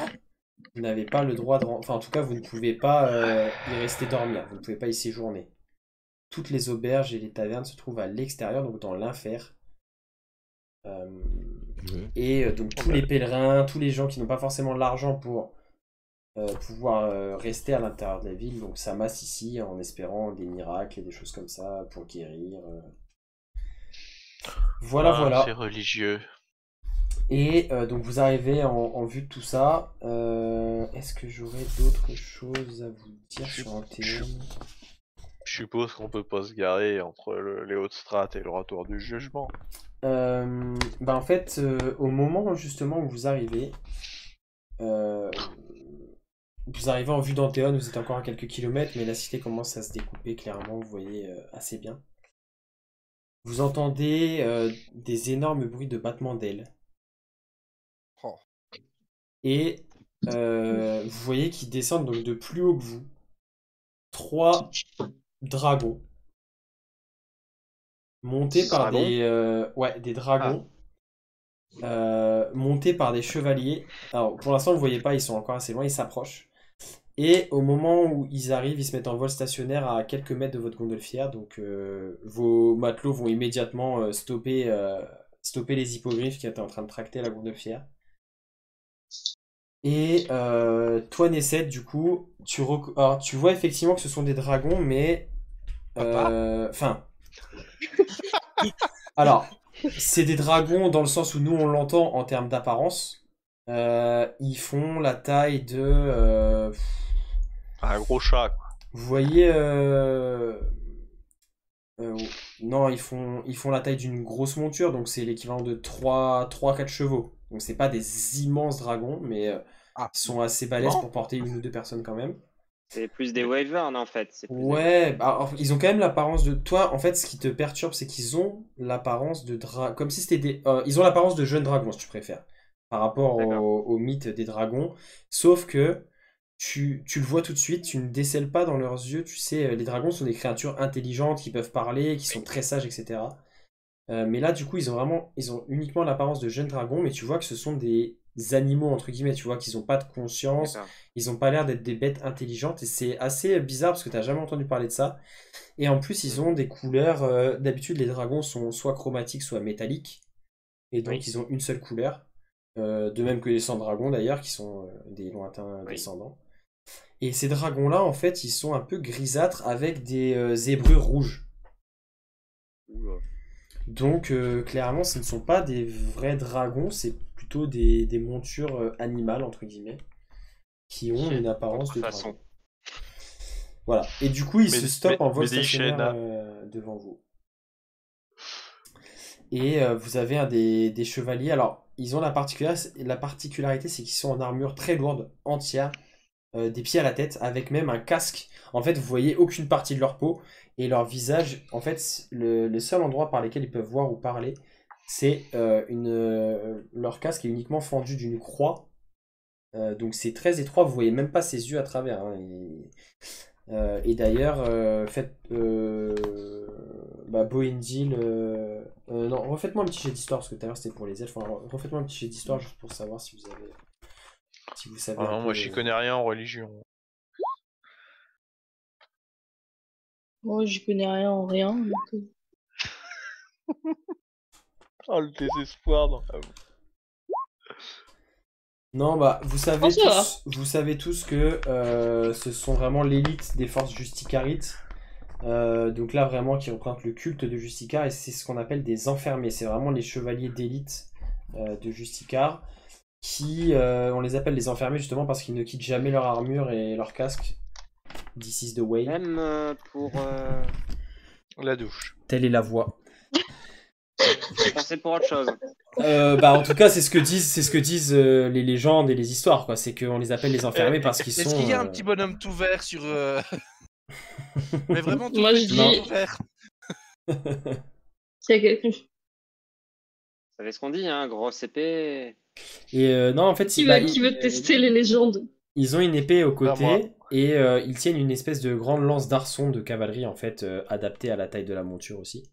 vous n'avez pas le droit de... Enfin, en tout cas, vous ne pouvez pas y rester dormir. Vous ne pouvez pas y séjourner. Toutes les auberges et les tavernes se trouvent à l'extérieur, donc dans l'Infer. Et donc tous les pèlerins, tous les gens qui n'ont pas forcément l'argent pour pouvoir rester à l'intérieur de la ville, donc s'amassent ici en espérant des miracles et des choses comme ça pour guérir. Voilà, voilà. C'est religieux. Et donc vous arrivez en vue de tout ça. Est-ce que j'aurais d'autres choses à vous dire sur Antéon? Je suppose qu'on peut pas se garer entre les hautes strates et l'oratoire du jugement. En fait, au moment justement où vous arrivez en vue d'Antéon, vous êtes encore à quelques kilomètres, mais la cité commence à se découper clairement, vous voyez assez bien. Vous entendez des énormes bruits de battements d'ailes. Oh. Et vous voyez qu'ils descendent donc de plus haut que vous. 3 dragons. Montés par des dragons. Montés par des chevaliers. Alors pour l'instant vous voyez pas, ils sont encore assez loin, ils s'approchent. Et au moment où ils arrivent, ils se mettent en vol stationnaire à quelques mètres de votre gondolière. Donc vos matelots vont immédiatement stopper les hippogriffes qui étaient en train de tracter la gondolière. Et toi, Nesset, du coup, alors, tu vois effectivement que ce sont des dragons, mais... Enfin... Alors, C'est des dragons dans le sens où nous on l'entend en termes d'apparence. Ils font la taille de... Un gros chat, quoi. vous voyez... non, ils font la taille d'une grosse monture, donc c'est l'équivalent de 3-4 chevaux. Donc c'est pas des immenses dragons, mais Ah, ils sont assez balèzes Non. pour porter une ou deux personnes quand même. C'est plus des wyverns en fait. C'est plus des Ouais, bah, ils ont quand même l'apparence de... Toi, en fait, ce qui te perturbe, c'est qu'ils ont l'apparence de comme si c'était des... ils ont l'apparence de jeunes dragons, si tu préfères, par rapport D'accord. au mythe des dragons. Sauf que tu le vois tout de suite, tu ne décèles pas dans leurs yeux, tu sais, les dragons sont des créatures intelligentes, qui peuvent parler, qui sont très sages, etc. Mais là, du coup, ils ont uniquement l'apparence de jeunes dragons, mais tu vois que ce sont des animaux, entre guillemets, tu vois qu'ils n'ont pas de conscience, D'accord. ils n'ont pas l'air d'être des bêtes intelligentes, et c'est assez bizarre parce que tu n'as jamais entendu parler de ça. Et en plus, ils ont des couleurs, d'habitude, les dragons sont soit chromatiques, soit métalliques, et donc Oui. ils ont une seule couleur, de même que les sans-dragons d'ailleurs, qui sont des lointains Oui. descendants. Et ces dragons-là, en fait, ils sont un peu grisâtres avec des zébrures rouges. Oula. Donc, clairement, ce ne sont pas des vrais dragons, c'est plutôt des montures animales, entre guillemets, qui ont Ok, une apparence de contrefaçon. dragon. Voilà. Et du coup, ils Mais- se stoppent en vol mais des stationnaire chaînes. devant vous. Et vous avez un des chevaliers. Alors, ils ont la particularité, c'est qu'ils sont en armure très lourde, entière, des pieds à la tête, avec même un casque. En fait, vous voyez aucune partie de leur peau et leur visage. En fait, le seul endroit par lequel ils peuvent voir ou parler, c'est leur casque est uniquement fendu d'une croix. Donc c'est très étroit, vous voyez même pas ses yeux à travers, hein. Et d'ailleurs, Boindil. Non, refaites-moi un petit jet d'histoire, parce que tout à l'heure c'était pour les elfes. Alors, refaites-moi un petit jet d'histoire juste pour savoir si vous savez Ah un non, peu moi j'y connais rien en religion. Moi, j'y connais rien en rien. donc, Oh, le désespoir dans la voix. Non, bah, Oh, ça va. vous savez tous que ce sont vraiment l'élite des forces justicarites. Donc là, vraiment, qui représente le culte de Justicar, et c'est ce qu'on appelle des enfermés. C'est vraiment les chevaliers d'élite de Justicar, on les appelle les enfermés justement parce qu'ils ne quittent jamais leur armure et leur casque. This is the way. Même pour. La douche. Telle est la voie. Je pensais pour autre chose. Bah en tout cas c'est ce que disent les légendes et les histoires, quoi. C'est qu'on les appelle les enfermés parce qu'ils sont. Est-ce qu'il y a un petit bonhomme tout vert sur. Mais vraiment tout Moi, je petit, dis- tout vert. S'il y a quelqu'un Vous savez ce qu'on dit, hein, grosse épée. Et non, en fait qui bah, veut tester les légendes. ils ont une épée au Bah, moi. côté et ils tiennent une espèce de grande lance d'arçon de cavalerie en fait, adaptée à la taille de la monture aussi.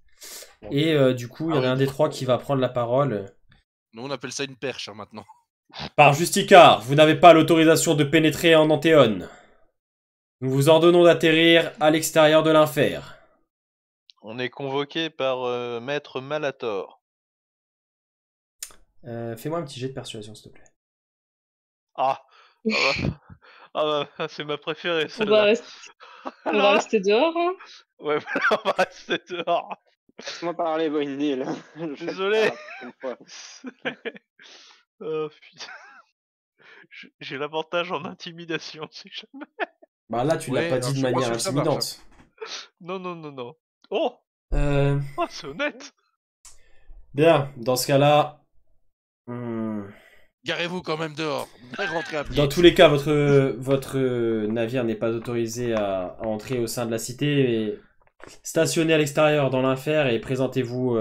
Et du coup, il y en a Ah un oui. des trois qui va prendre la parole. Nous on appelle ça une perche hein, maintenant. Par Justicar, vous n'avez pas l'autorisation de pénétrer en Anthéone. Nous vous ordonnons d'atterrir à l'extérieur de l'Enfer. On est convoqué par Maître Malator. Fais-moi un petit jet de persuasion, s'il te plaît. Ah, c'est ma préférée On celle-là. va, on va rester dehors. Hein. Ouais, voilà, on va rester dehors. Laisse-moi parler, Boindil. Désolé. Une fois. Oh putain. J'ai l'avantage en intimidation si jamais. Bah là, tu l'as Ouais, pas alors dit de je suis pas manière sûr que ça marche, intimidante. Non. Oh, Euh, c'est honnête. Bien, dans ce cas-là, Garez-vous quand même dehors. Rentrez à pied. dans tous les cas, votre navire n'est pas autorisé à entrer au sein de la cité. Et stationnez à l'extérieur dans l'Enfer et présentez-vous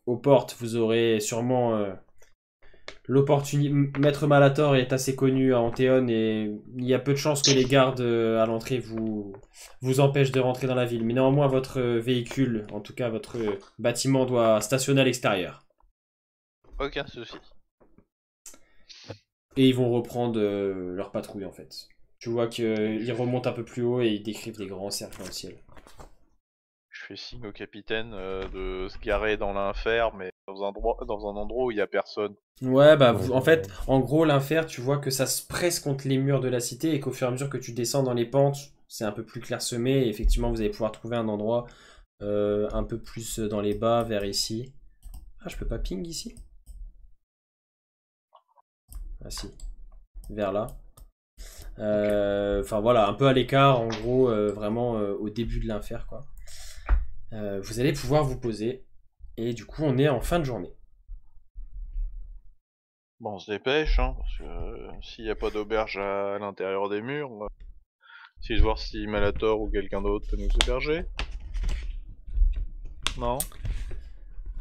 aux portes. Vous aurez sûrement l'opportunité. Maître Malator est assez connu à Anthéone et il y a peu de chances que les gardes à l'entrée vous empêchent de rentrer dans la ville. Mais néanmoins, votre véhicule, en tout cas votre bâtiment, doit stationner à l'extérieur. Aucun souci. Et ils vont reprendre leur patrouille en fait. Tu vois qu'ils remontent un peu plus haut et ils décrivent des grands cercles dans le ciel. Je fais signe au capitaine de se garer dans l'Enfer, mais dans un endroit où il y a personne. Ouais, bah en fait, en gros, l'Enfer, tu vois que ça se presse contre les murs de la cité et qu'au fur et à mesure que tu descends dans les pentes, c'est un peu plus clairsemé. Et effectivement, vous allez pouvoir trouver un endroit un peu plus dans les bas, vers ici. Ah, je peux pas ping ici? Ah si, vers là. Enfin voilà, un peu à l'écart, en gros, vraiment au début de l'infer, quoi. Vous allez pouvoir vous poser. Et du coup, on est en fin de journée. Bon, on se dépêche, hein, parce que s'il n'y a pas d'auberge à l'intérieur des murs, on va essayer de voir si Malator ou quelqu'un d'autre peut nous héberger. Non?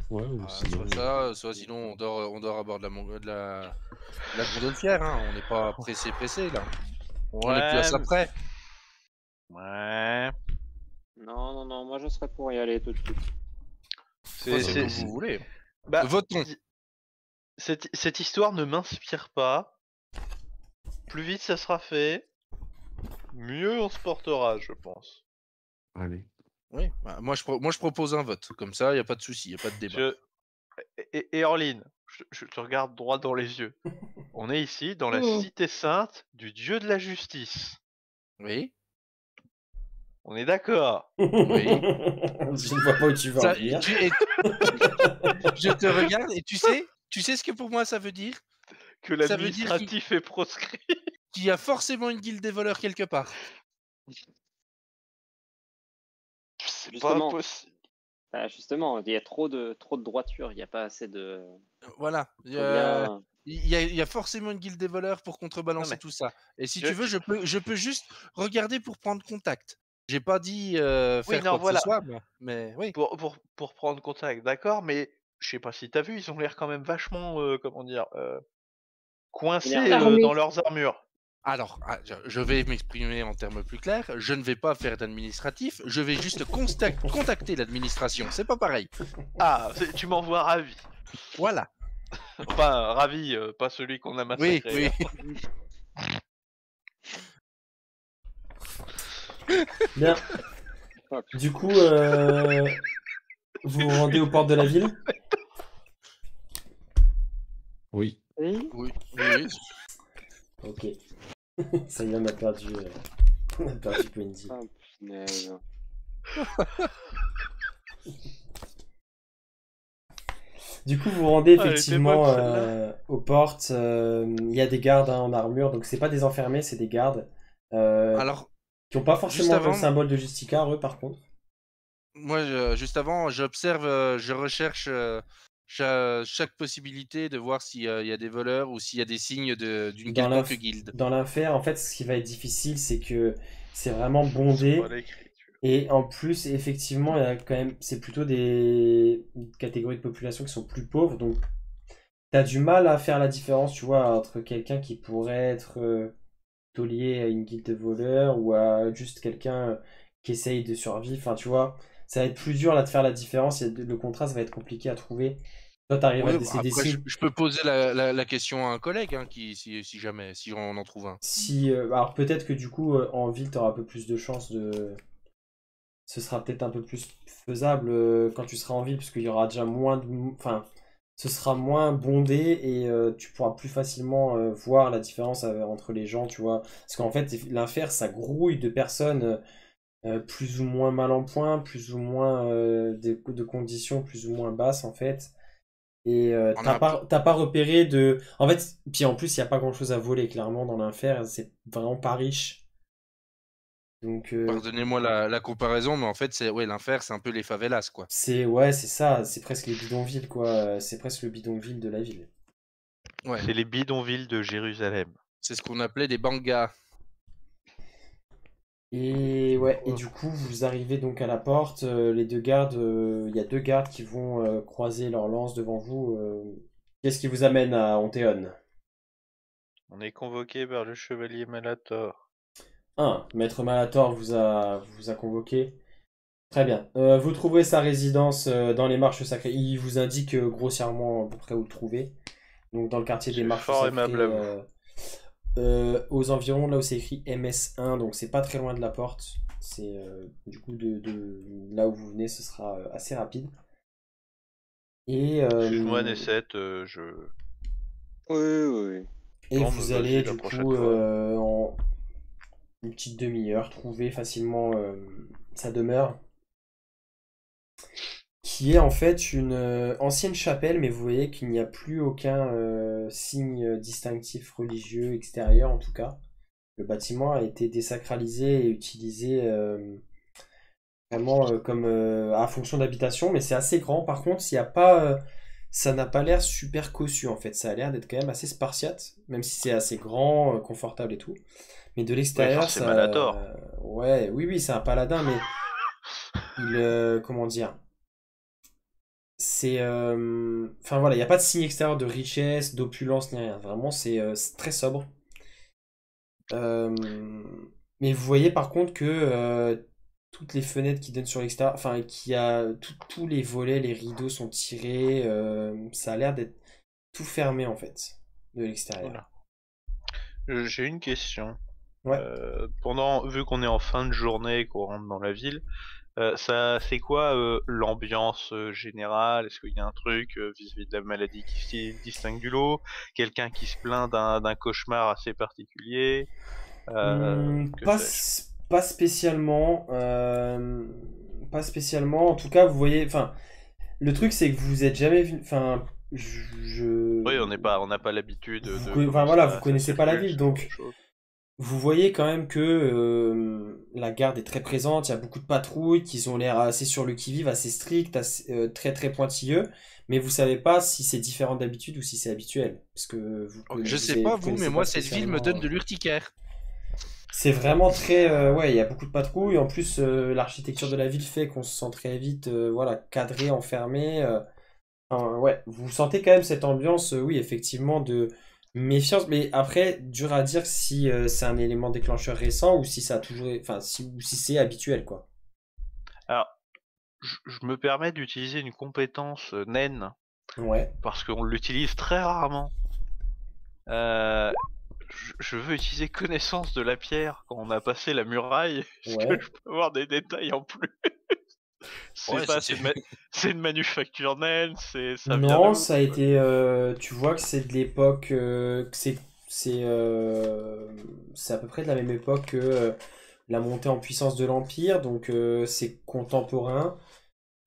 Ouais, ou sinon. Soit sinon on dort à bord de la gondolière, hein. On n'est pas pressé là. On est plus à ça près. Ouais. Non, moi je serais pour y aller tout de suite. C'est comme vous voulez. Bah, Votons. cette histoire ne m'inspire pas. Plus vite ça sera fait, mieux on se portera, je pense. Allez. Oui, bah, moi je propose un vote. Comme ça, il n'y a pas de souci, il n'y a pas de débat. Et Orline, je te regarde droit dans les yeux. On est ici dans la Oh. cité sainte du dieu de la justice. Oui. On est d'accord. Oui. Je ne vois pas où tu vas en Ça, venir. je te regarde et tu sais ce que pour moi ça veut dire? Que Ça veut dire l'administratif est proscrit. Qu'il y a forcément une guilde des voleurs quelque part. C'est pas Justement. possible. Bah, justement, il y a trop de droiture, il n'y a pas assez de. Voilà. Faut bien- Il y a forcément une guilde des voleurs pour contrebalancer Non, mais tout ça. Et si je- tu veux, je peux juste regarder pour prendre contact. J'ai pas dit faire non, quoi voilà. que ce soit, mais oui. Pour prendre contact, d'accord, mais je sais pas si t'as vu, ils ont l'air quand même vachement, comment dire, coincés Armés. dans leurs armures. Alors, je vais m'exprimer en termes plus clairs. Je ne vais pas faire d'administratif. Je vais juste contacter l'administration. C'est pas pareil. Ah, tu m'envoies ravi. Voilà. Enfin, ravi, pas celui qu'on a Oui, massacré. oui. Bien. Du coup, vous vous rendez aux portes de la ville? Oui. Oui. Oui. Ok. Ça y est, on a perdu Wendy. Ah, punaise. Du coup, vous vous rendez Ah, elle était effectivement bonne, celle-là. aux portes. Il y a des gardes en armure, donc c'est pas des enfermés, c'est des gardes Alors, qui n'ont pas juste forcément avant- le symbole de Justicar, eux, par contre. moi, juste avant, j'observe, je recherche chaque possibilité de voir s'il y a des voleurs ou s'il y a des signes d'une Dans quelconque guilde. Dans l'infer, en fait, ce qui va être difficile, c'est que c'est vraiment Ils sont bondé. pas l'écriture. Et en plus, effectivement, il y a quand même, c'est plutôt des catégories de population qui sont plus pauvres, donc t'as du mal à faire la différence, tu vois, entre quelqu'un qui pourrait être plutôt lié à une guilde de voleurs ou à juste quelqu'un qui essaye de survivre. Enfin, tu vois, ça va être plus dur là de faire la différence. Le contraste va être compliqué à trouver. Toi, t'arrives à Oui, décider après, je peux poser la question à un collègue, hein, si jamais, si on en trouve un. si, alors peut-être que du coup, en ville, t'auras un peu plus de chances de. Ce sera peut-être un peu plus faisable quand tu seras en ville, parce qu'il y aura déjà moins de. Enfin, ce sera moins bondé et tu pourras plus facilement voir la différence entre les gens, tu vois. Parce qu'en fait, l'infer, ça grouille de personnes plus ou moins mal en point, plus ou moins de conditions plus ou moins basses, en fait. Et On a t'as pas repéré de. En fait, puis en plus, il n'y a pas grand-chose à voler, clairement, dans l'infer. C'est vraiment pas riche. Donc, Pardonnez-moi la comparaison, mais en fait, l'infer, c'est un peu les favelas, quoi. ouais, c'est ça, c'est presque les bidonvilles, quoi. C'est presque le bidonville de la ville. Ouais, C'est les bidonvilles de Jérusalem. c'est ce qu'on appelait des bangas. Et ouais, et du coup, vous arrivez donc à la porte. Les deux gardes, il y a deux gardes qui vont croiser leurs lances devant vous. Qu'est-ce qui vous amène à Onthéon? On est convoqué par le chevalier Malator. Maître Malator vous a convoqué. Très bien. Vous trouverez sa résidence dans les marches sacrées. Il vous indique grossièrement à peu près où le trouver. Donc dans le quartier des C'est marches fort sacrées. aimable à vous. Aux environs, là où c'est écrit MS1, donc c'est pas très loin de la porte. C'est du coup de là où vous venez, ce sera assez rapide. Et, Excuse-moi, Nessette, Oui. et Non, vous mais allez vas-y, la du prochaine coup fois. en une petite demi-heure trouver facilement sa demeure qui est en fait une ancienne chapelle, mais vous voyez qu'il n'y a plus aucun signe distinctif religieux extérieur en tout cas. Le bâtiment a été désacralisé et utilisé vraiment comme à fonction d'habitation, mais c'est assez grand. Par contre, il y a pas, ça n'a pas l'air super cossu en fait. Ça a l'air d'être quand même assez spartiate, même si c'est assez grand, confortable et tout. Mais de Oui, l'extérieur, enfin, c'est Malador. ouais, oui, c'est un paladin, mais comment dire? C'est, enfin voilà, il n'y a pas de signe extérieur de richesse, d'opulence ni rien. Vraiment, c'est très sobre. Euh, mais vous voyez par contre que toutes les fenêtres qui donnent sur l'extérieur, enfin, tous les volets, les rideaux sont tirés. Ça a l'air d'être tout fermé en fait de l'extérieur. Voilà. J'ai une question. Ouais. Vu qu'on est en fin de journée et qu'on rentre dans la ville, c'est quoi l'ambiance générale? Est-ce qu'il y a un truc vis-à-vis de la maladie qui se distingue du lot? Quelqu'un qui se plaint d'un cauchemar assez particulier? Que Pas, sais-je? pas spécialement. Pas spécialement. En tout cas, vous voyez. Enfin, le truc, c'est que vous êtes jamais vu. Enfin, Oui, on n'a pas l'habitude de enfin comment voilà, vous ça connaissez pas la circule, ville, ce genre de donc choses. vous voyez quand même que la garde est très présente. Il y a beaucoup de patrouilles qui ont l'air assez sur le qui-vive, assez strictes, très très pointilleux. Mais vous savez pas si c'est différent d'habitude ou si c'est habituel, parce que Je sais pas vous vous, mais connaissez moi pas cette ville me donne spécialement. de l'urticaire. C'est vraiment très. Ouais, il y a beaucoup de patrouilles. En plus, l'architecture de la ville fait qu'on se sent très vite voilà, cadré, enfermé. Enfin, ouais, vous sentez quand même cette ambiance, oui, effectivement, de méfiance. Mais après, dur à dire si c'est un élément déclencheur récent ou si ça a toujours. Enfin, ou si c'est habituel, quoi. Alors, je me permets d'utiliser une compétence naine Ouais, parce qu'on l'utilise très rarement. Je veux utiliser connaissance de la pierre quand on a passé la muraille. Est-ce que ouais. je peux avoir des détails en plus? Ouais, ça, C'est une manufacture naine, ça vient Non, d'où? ça a été. Tu vois que c'est de l'époque. Que c'est à peu près de la même époque que la montée en puissance de l'Empire, donc c'est contemporain.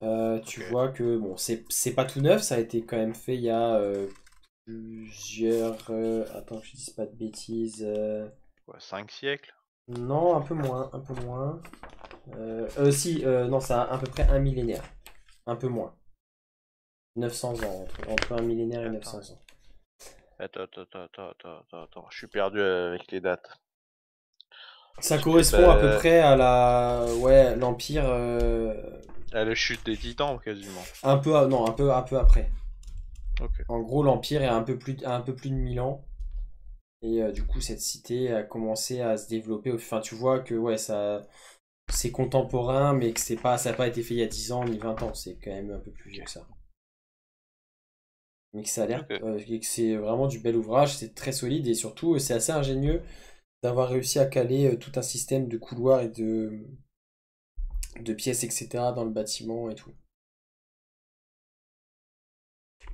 Tu Ok. vois que bon, c'est pas tout neuf, ça a été quand même fait il y a plusieurs. Attends que je dise pas de bêtises. 5 siècles? Non, un peu moins, un peu moins. Si, non, ça a à peu près un millénaire. Un peu moins. 900 ans, entre un millénaire et Attends. 900 ans. Attends, je suis perdu avec les dates. Ça Parce que, correspond à peu près à ouais, l'Empire. à la chute des titans, quasiment. Non, un peu après. Ok. En gros, l'Empire est un peu plus de 1000 ans. Et du coup, cette cité a commencé à se développer. Enfin, tu vois que ouais, c'est contemporain, mais que ça n'a pas été fait il y a 10 ans ni 20 ans. C'est quand même un peu plus vieux que ça. Mais que ça a l'air, Ok. et que c'est vraiment du bel ouvrage, c'est très solide et surtout, c'est assez ingénieux d'avoir réussi à caler tout un système de couloirs et de pièces, etc. dans le bâtiment et tout.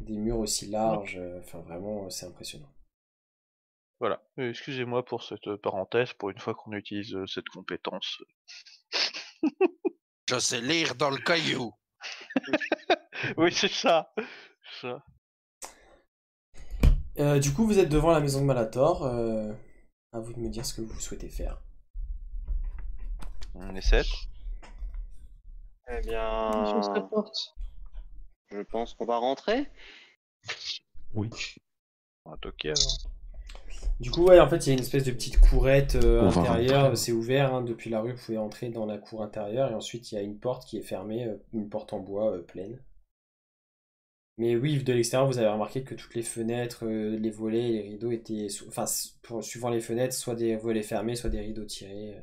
Des murs aussi larges, enfin vraiment, c'est impressionnant. Voilà. Excusez-moi pour cette parenthèse, pour une fois qu'on utilise cette compétence. Je sais lire dans le caillou. Oui, c'est ça. Ça. Du coup, vous êtes devant la maison de Malator. À vous de me dire ce que vous souhaitez faire. On est 7. Eh Sur bien, sa porte. je pense qu'on va rentrer. Oui. On va toquer alors. Du coup, ouais, en fait, il y a une espèce de petite courette On va intérieure. rentrer. C'est ouvert hein, depuis la rue. Vous pouvez entrer dans la cour intérieure. Et ensuite, il y a une porte qui est fermée, une porte en bois pleine. Mais oui, de l'extérieur, vous avez remarqué que toutes les fenêtres, les volets, les rideaux étaient, enfin, suivant les fenêtres, soit des volets fermés, soit des rideaux tirés.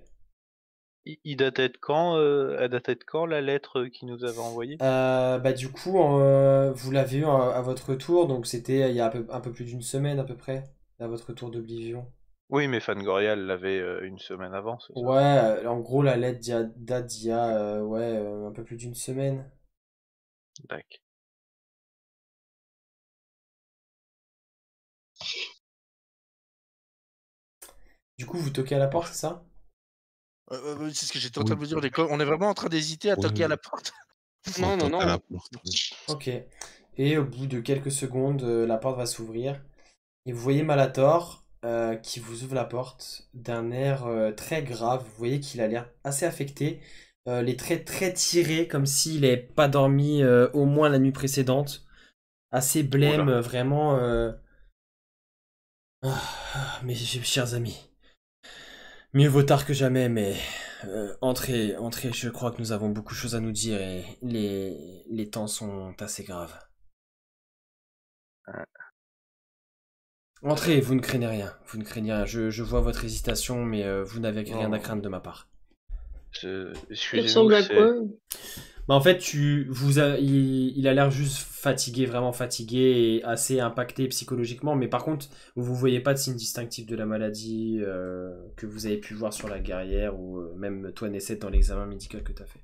Il datait de quand elle datait de quand la lettre qu'il nous avait envoyée? Bah du coup, vous l'avez eu à votre retour, donc c'était il y a un peu plus d'une semaine à peu près, à votre retour d'Oblivion. Oui, mais Fangorial l'avait une semaine avant, c'est ça? Ouais, en gros, la lettre date d'il y a ouais, un peu plus d'une semaine. Tac. Du coup, vous toquez à la porte, c'est ça? C'est ce que j'étais en train de Oui. me dire. On est vraiment en train d'hésiter à toquer à Ouais. la porte. Non, non, On toque à la non. porte. Oui. Ok. Et au bout de quelques secondes, la porte va s'ouvrir. Et vous voyez Malator qui vous ouvre la porte d'un air très grave. Vous voyez qu'il a l'air assez affecté. Les traits très tirés, comme s'il n'avait pas dormi au moins la nuit précédente. Assez blême, Oula. vraiment. Mes chers amis. Mieux vaut tard que jamais, mais entrez, entrez, je crois que nous avons beaucoup de choses à nous dire et les temps sont assez graves. Entrez, vous ne craignez rien, vous ne craignez rien. Je vois votre hésitation, mais vous n'avez rien Non. à craindre de ma part. Il Excusez-nous, ressemble à c'est... quoi? Bah en fait, il a l'air juste fatigué, vraiment fatigué et assez impacté psychologiquement, mais par contre, vous voyez pas de signe distinctif de la maladie que vous avez pu voir sur la guerrière ou même toi, Nesset, dans l'examen médical que tu as fait.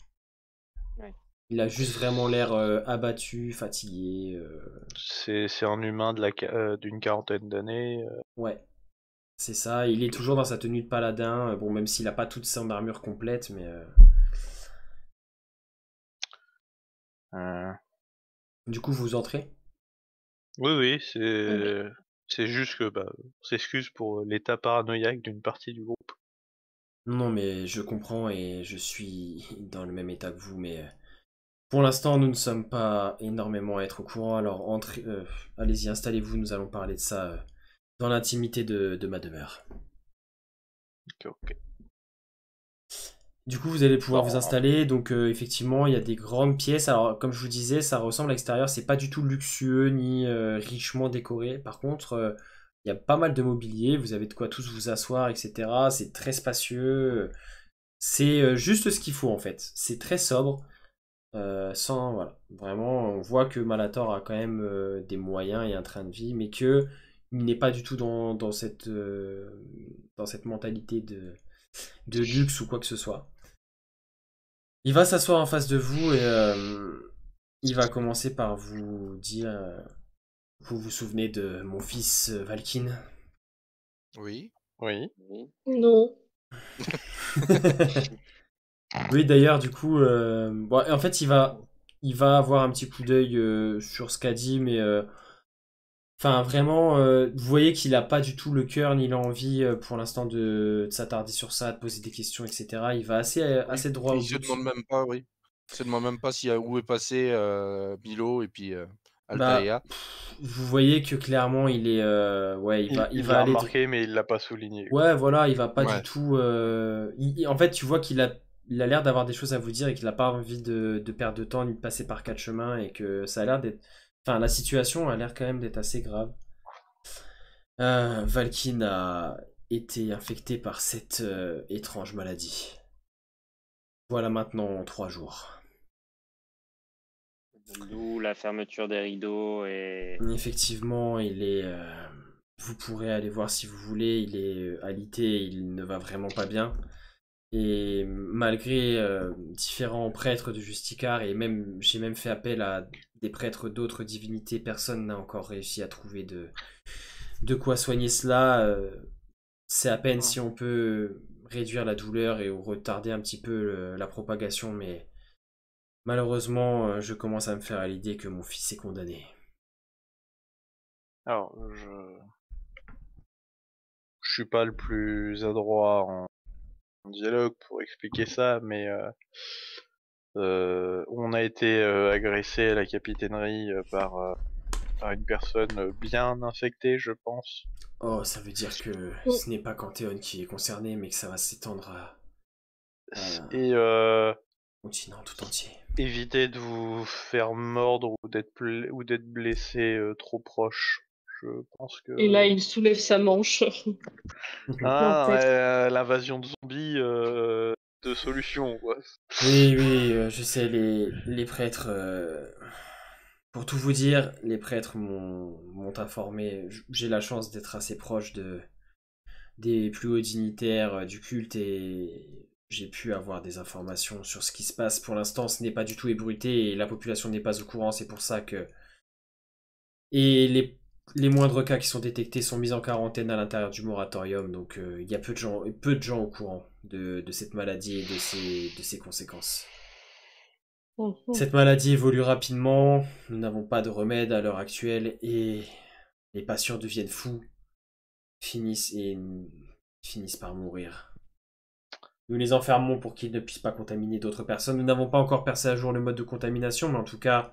Ouais. Il a juste vraiment l'air abattu, fatigué. C'est un humain d'une quarantaine d'années. Ouais, c'est ça. Il est toujours dans sa tenue de paladin, bon, même s'il a pas toute son armure complète, mais euh, du coup, vous entrez. Oui, oui, c'est juste que on s'excuse pour l'état paranoïaque d'une partie du groupe. Non, mais je comprends et je suis dans le même état que vous, mais pour l'instant, nous ne sommes pas énormément à être au courant, alors entrez, allez-y, installez-vous, nous allons parler de ça dans l'intimité de ma demeure. Ok. Du coup, vous allez pouvoir Bon, vous installer, donc effectivement, il y a des grandes pièces, alors comme je vous disais, ça ressemble à l'extérieur, c'est pas du tout luxueux ni richement décoré, par contre, il y a pas mal de mobilier, vous avez de quoi tous vous asseoir, etc., c'est très spacieux, c'est juste ce qu'il faut en fait, c'est très sobre. Sans, voilà, vraiment, on voit que Malator a quand même des moyens et un train de vie, mais que il n'est pas du tout dans cette mentalité de luxe ou quoi que ce soit. Il va s'asseoir en face de vous et il va commencer par vous dire vous vous souvenez de mon fils Valkin? Oui. Oui. Oui. Non. Oui, d'ailleurs, du coup, bon, en fait, il va avoir un petit coup d'œil sur ce qu'a dit, mais enfin, vraiment, vous voyez qu'il a pas du tout le cœur ni l'envie pour l'instant de s'attarder sur ça, de poser des questions, etc. Il va assez droit au Il se but. demande même pas, oui. Il se demande même pas où est passé Milo et puis Bah, Altaïa. vous voyez que clairement, il est, ouais, il Il va l'a aller. remarqué, mais il l'a pas souligné. Ouais, voilà, il va pas du Ouais. tout. En fait, tu vois il a l'air d'avoir des choses à vous dire et qu'il a pas envie de perdre de temps ni de passer par quatre chemins et que ça a l'air d'être. Enfin, la situation a l'air quand même d'être assez grave. Valkin a été infecté par cette étrange maladie. Voilà maintenant 3 jours. D'où la fermeture des rideaux et... Effectivement, il est. Vous pourrez aller voir si vous voulez. Il est alité, il ne va vraiment pas bien. Et malgré différents prêtres de Justicar, et même j'ai même fait appel à des prêtres d'autres divinités, personne n'a encore réussi à trouver de quoi soigner cela. C'est à peine si on peut réduire la douleur et ou retarder un petit peu la propagation, mais malheureusement, je commence à me faire à l'idée que mon fils est condamné. Alors, je suis pas le plus adroit en dialogue pour expliquer ça, mais on a été agressé à la capitainerie par une personne bien infectée, je pense. Oh, ça veut dire que ce n'est pas Canthéon qui est concerné, mais que ça va s'étendre à Et continent tout entier. évitez de vous faire mordre ou d'être blessé trop proche. Je pense que... Et là, il soulève sa manche. Ah, en tête. l'invasion de zombies de solution, quoi. Oui, oui, je sais, les prêtres. Pour tout vous dire, les prêtres m'ont informé. J'ai la chance d'être assez proche des plus hauts dignitaires du culte et j'ai pu avoir des informations sur ce qui se passe. Pour l'instant, ce n'est pas du tout ébruité et la population n'est pas au courant. C'est pour ça que. Et les moindres cas qui sont détectés sont mis en quarantaine à l'intérieur du moratorium. Donc il y a peu de gens au courant de cette maladie et de ses conséquences. Mhm. Cette maladie évolue rapidement, nous n'avons pas de remède à l'heure actuelle et les patients deviennent fous, finissent par mourir. Nous les enfermons pour qu'ils ne puissent pas contaminer d'autres personnes. Nous n'avons pas encore percé à jour le mode de contamination, mais en tout cas,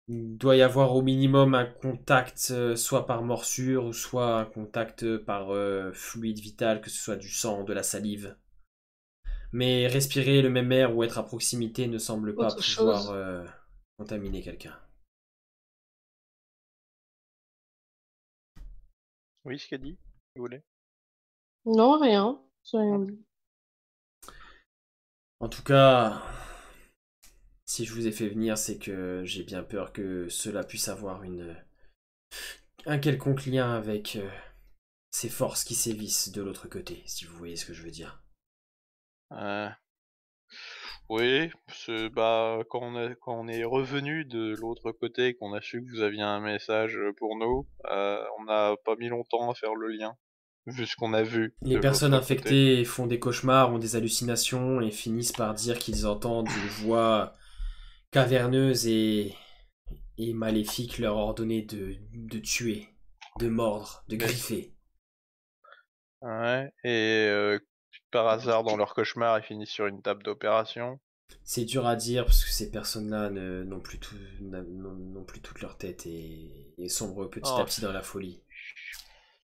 il doit y avoir au minimum un contact, soit par morsure, ou soit un contact par fluide vital, que ce soit du sang, de la salive. Mais respirer le même air ou être à proximité ne semble pas Autre pouvoir chose. contaminer quelqu'un. Oui, ce qu'a dit, si vous voulez. Non, rien. J'ai rien dit. En tout cas, si je vous ai fait venir, c'est que j'ai bien peur que cela puisse avoir un quelconque lien avec ces forces qui sévissent de l'autre côté, si vous voyez ce que je veux dire. Oui, quand on est revenu de l'autre côté, qu'on a su que vous aviez un message pour nous, on n'a pas mis longtemps à faire le lien, vu ce qu'on a vu Les de personnes l'autre côté. infectées font des cauchemars, ont des hallucinations et finissent par dire qu'ils entendent une voix caverneuse et maléfique leur ordonner de tuer, de mordre, de Mais- griffer. Ouais, et par hasard, dans leur cauchemar, ils finissent sur une table d'opération. C'est dur à dire parce que ces personnes-là n'ont plus, n'ont plus toute leur tête et sombrent petit à Oh, petit dans la folie.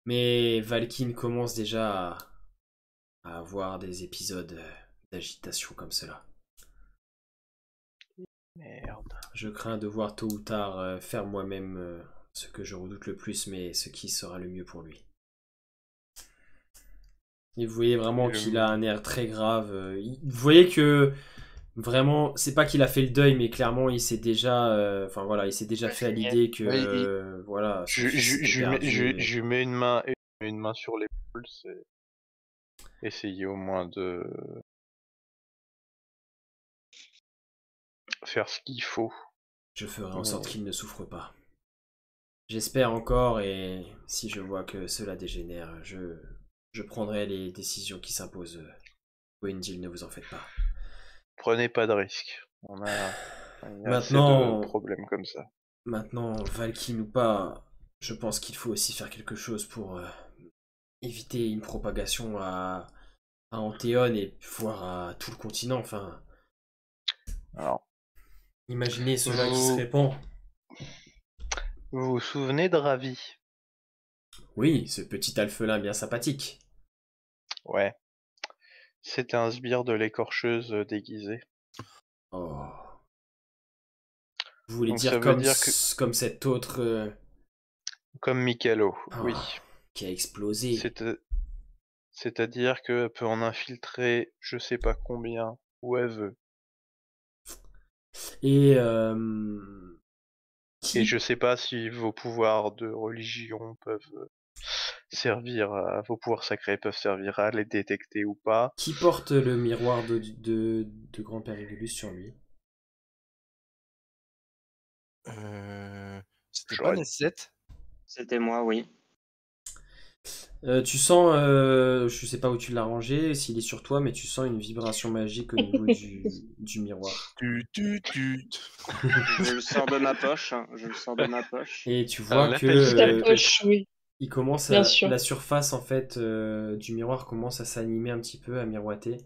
Mais Valkyne commence déjà à avoir des épisodes d'agitation comme cela. merde. Je crains de voir tôt ou tard faire moi-même ce que je redoute le plus, mais ce qui sera le mieux pour lui. Et vous voyez vraiment qu'il a un air très grave. Vous voyez que vraiment, c'est pas qu'il a fait le deuil, mais clairement, il s'est déjà, enfin voilà, il s'est déjà fait à l'idée que, Ouais, voilà, son Je fils était perdu. je lui mets une main sur l'épaule, c'est essayer au moins de faire ce qu'il faut. Je ferai en sorte qu'il ne souffre pas. J'espère encore, et si je vois que cela dégénère, je prendrai les décisions qui s'imposent. Wendell, ne vous en faites pas. Prenez pas de risques. Il y a assez Maintenant, de problèmes comme ça. maintenant, Valkyne ou pas, je pense qu'il faut aussi faire quelque chose pour éviter une propagation à Anthéon et voire à tout le continent. Enfin, Alors, imaginez cela qui se vous répand. vous souvenez de Ravi? Oui, ce petit alphelin bien sympathique. Ouais. C'était un sbire de l'écorcheuse déguisé. Oh. Vous voulez Donc dire ça veut comme, dire que comme cet autre comme Mikalo, oh, oui. qui a explosé. C'est-à-dire qu'elle peut en infiltrer je sais pas combien où elle veut. Et Et je sais pas si vos pouvoirs de religion peuvent servir à vos pouvoirs sacrés peuvent servir à les détecter ou pas. qui porte le miroir de Grand-Père Régulus sur lui? C'était pas J'aurais- Nesset? C'était moi, oui. Tu sens, je sais pas où tu l'as rangé, s'il est sur toi, mais tu sens une vibration magique au niveau du miroir. Tut. Je le sors de ma poche. Je le sors de ma poche. Et tu Ah, vois l'appel que Ta poche, oui. il commence Bien sûr. la surface en fait du miroir commence à s'animer un petit peu, à miroiter.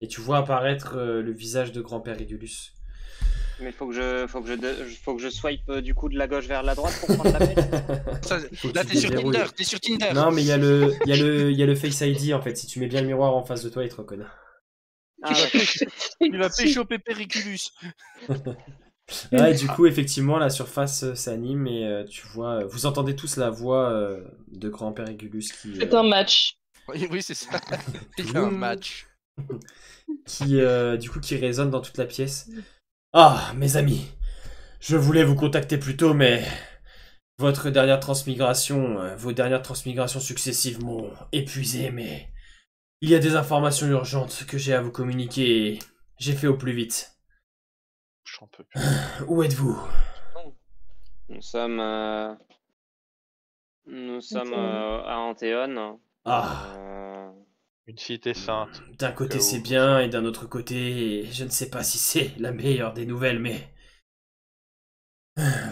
Et tu vois apparaître le visage de Grand-Père Régulus. Mais faut que je swipe du coup de la gauche vers la droite pour prendre l'appel. Faut que Là, tu t'es sur déverrouilles. Tinder, t'es sur Tinder. Non, mais il y a le Face ID en fait. Si tu mets bien le miroir en face de toi, il te reconnaît. Ah, d'accord. Il va pécho Pépériculus. Ah, et du coup, effectivement, la surface s'anime et tu vois, vous entendez tous la voix de Grand-Père Régulus qui, C'est un match. Oui, c'est ça. Il y a un match. du coup, qui résonne dans toute la pièce. Ah, mes amis, je voulais vous contacter plus tôt, mais votre dernière transmigration, vos dernières transmigrations successives m'ont épuisé, mais il y a des informations urgentes que j'ai à vous communiquer et j'ai fait au plus vite. J'en peux plus. Où êtes-vous? Nous sommes à Anthéon. Ah. Une cité sainte. D'un côté Chaos. c'est bien, et d'un autre côté, je ne sais pas si c'est la meilleure des nouvelles, mais...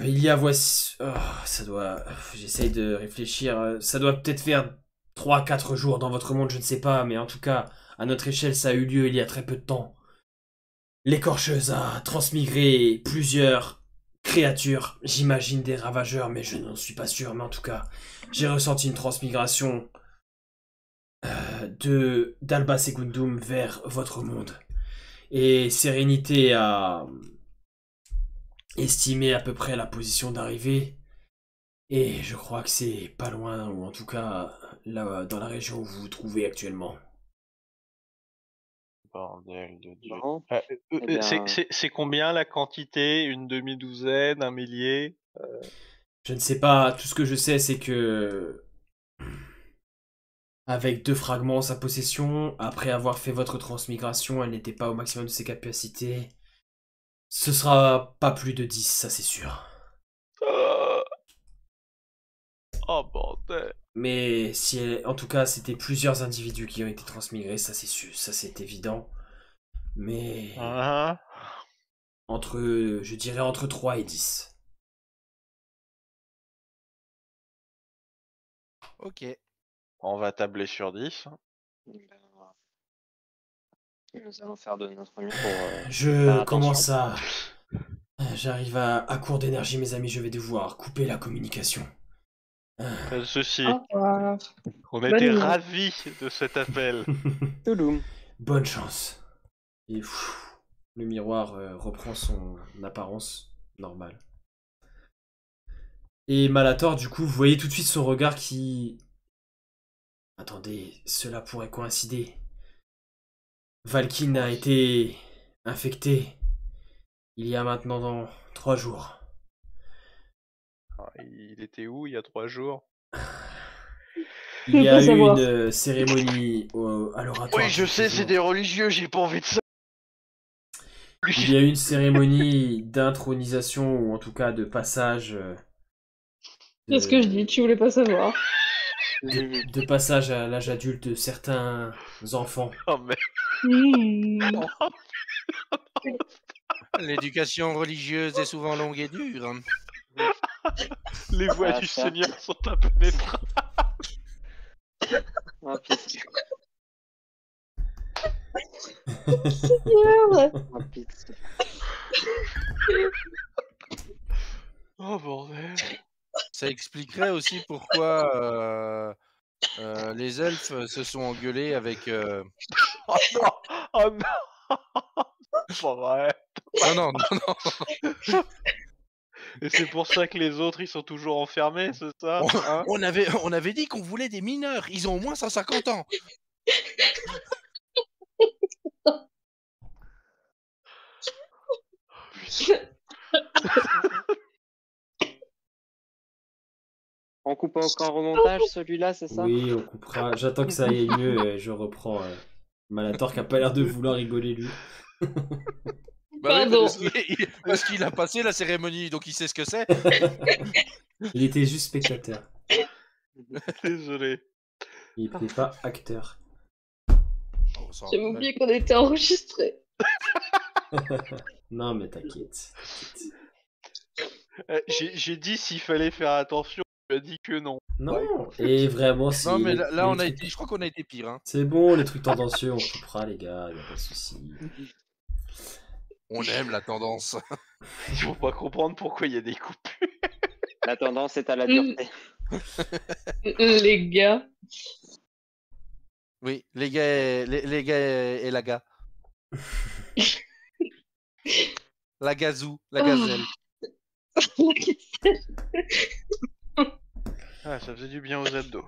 Il y a voici... Oh, ça doit... J'essaye de réfléchir. Ça doit peut-être faire 3-4 jours dans votre monde, je ne sais pas, mais en tout cas, à notre échelle, ça a eu lieu il y a très peu de temps. L'écorcheuse a transmigré plusieurs créatures, j'imagine des ravageurs, mais je n'en suis pas sûr, mais en tout cas, j'ai ressenti une transmigration d'Alba Secundum vers votre monde. Et Sérénité a estimé à peu près la position d'arrivée. Et je crois que c'est pas loin, ou en tout cas là, dans la région où vous vous trouvez actuellement. Bordel de Dieu. Bon, eh bien, C'est combien la quantité? Une demi-douzaine, un millier? Je ne sais pas, tout ce que je sais c'est que... Avec 2 fragments en sa possession, après avoir fait votre transmigration, elle n'était pas au maximum de ses capacités. Ce sera pas plus de 10, ça c'est sûr. Oh bordel. Mais si en tout cas, c'était plusieurs individus qui ont été transmigrés, ça c'est sûr, ça c'est évident. Mais Hein? je dirais entre 3 et 10. Ok. On va tabler sur 10. nous allons faire de notre mieux pour. Faire Je attention. commence à... J'arrive à court d'énergie, mes amis, je vais devoir couper la communication. Pas de soucis. Au revoir. On bonne était nuit. ravis de cet appel. Touloum. Bonne chance. Et le miroir reprend son apparence normale. Et Malator, du coup, vous voyez tout de suite son regard qui... Attendez, cela pourrait coïncider. Valkyne a été infectée il y a maintenant 3 jours. Ah, il était où il y a 3 jours? Il y Je a veux eu savoir. une cérémonie à l'oratoire. Oui, je sais, c'est des religieux, j'ai pas envie de ça. Il y a eu une cérémonie d'intronisation, ou en tout cas de passage... C'est ce que je dis, tu voulais pas savoir. de passage à l'âge adulte de certains enfants. Oh mais Mmh. L'éducation religieuse est souvent longue et dure. les voix Ah, du ça. Seigneur sont un peu pénétrantes. Oh, pitié. Ouais. Oh, pitié. Oh bordel. Ça expliquerait aussi pourquoi les elfes se sont engueulés avec... Oh non. Oh non. C'est pas vrai. Non, non. Et c'est pour ça que les autres ils sont toujours enfermés, c'est ça? Hein? On avait dit qu'on voulait des mineurs. Ils ont au moins 150 ans. On coupe encore au montage celui-là, c'est ça? Oui, on coupera. J'attends que ça aille mieux et je reprends Malator qui a pas l'air de vouloir rigoler lui. Bah oui, Pardon. parce qu'il a passé la cérémonie, donc il sait ce que c'est. Il était juste spectateur. Désolé. Il n'était pas acteur. Oh, ça J'avais va. oublié qu'on était enregistré. Non mais t'inquiète. J'ai dit s'il fallait faire attention, tu as dit que non. Non, et vraiment si... Non, mais les là, on a trucs- été, je crois qu'on a été pire. Hein. C'est bon, les trucs tendancieux, on coupera les gars, y a pas de soucis. On aime la tendance. Il faut pas comprendre pourquoi il y a des coupures. La tendance est à la dureté. Les gars. Oui, les gars, les gars et la gars. La gazou, la gazelle. Ah, ça faisait du bien aux abdos.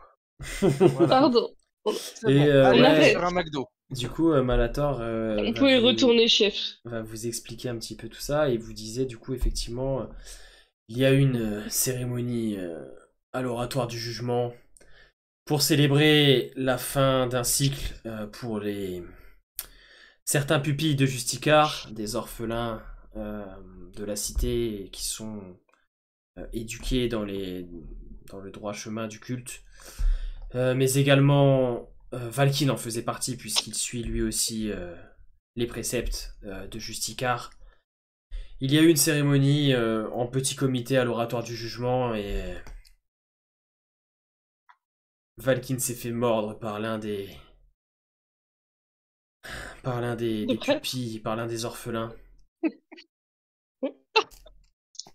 Pardon. C'est Et, bon. Allez, ouais. sur un McDo. Du coup, Malator On peut y retourner, chef. va vous expliquer un petit peu tout ça et vous disait du coup effectivement il y a une cérémonie à l'oratoire du jugement pour célébrer la fin d'un cycle pour les certains pupilles de Justicar, des orphelins de la cité qui sont éduqués dans le droit chemin du culte, mais également Valkyne en faisait partie puisqu'il suit lui aussi les préceptes de Justicar. Il y a eu une cérémonie en petit comité à l'oratoire du jugement et Valkyne s'est fait mordre par l'un des toupies, par l'un des orphelins.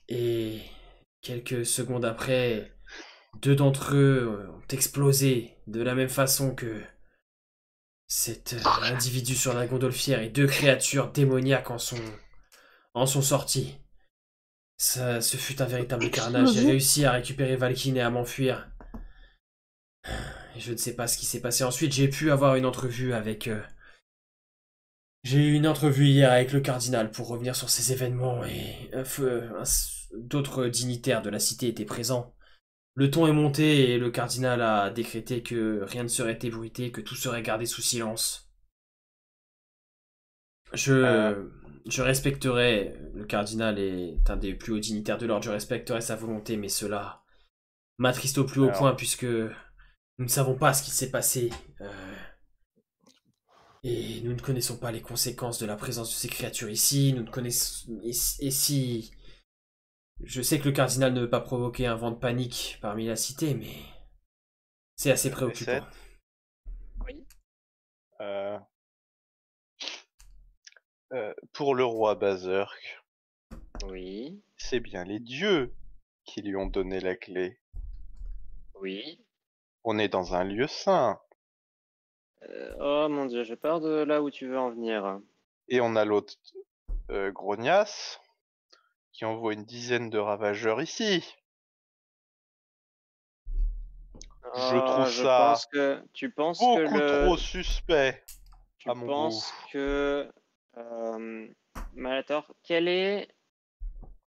Et quelques secondes après, 2 d'entre eux ont explosé de la même façon que cet individu sur la gondolfière et 2 créatures démoniaques en sont sorties. Ce fut un véritable carnage. J'ai réussi à récupérer Valkyne et à m'enfuir. Et je ne sais pas ce qui s'est passé ensuite. J'ai pu avoir une entrevue avec... J'ai eu une entrevue hier avec le cardinal pour revenir sur ces événements et d'autres dignitaires de la cité étaient présents. Le ton est monté et le cardinal a décrété que rien ne serait ébruité, que tout serait gardé sous silence. Je respecterai, le cardinal est un des plus hauts dignitaires de l'ordre, je respecterai sa volonté, mais cela m'attriste au plus haut point puisque nous ne savons pas ce qui s'est passé. Et nous ne connaissons pas les conséquences de la présence de ces créatures ici. Nous ne connaissons... Et si... Je sais que le cardinal ne veut pas provoquer un vent de panique parmi la cité, mais... C'est assez préoccupant. Oui. Pour le roi Berserk, Oui. c'est bien les dieux qui lui ont donné la clé. Oui. On est dans un lieu saint. Oh mon dieu, j'ai peur de là où tu veux en venir. Et on a l'autre Grognas qui envoie une dizaine de ravageurs ici. Je trouve ça tu penses beaucoup que trop suspect. Tu à mon penses goût. que Malator, quel est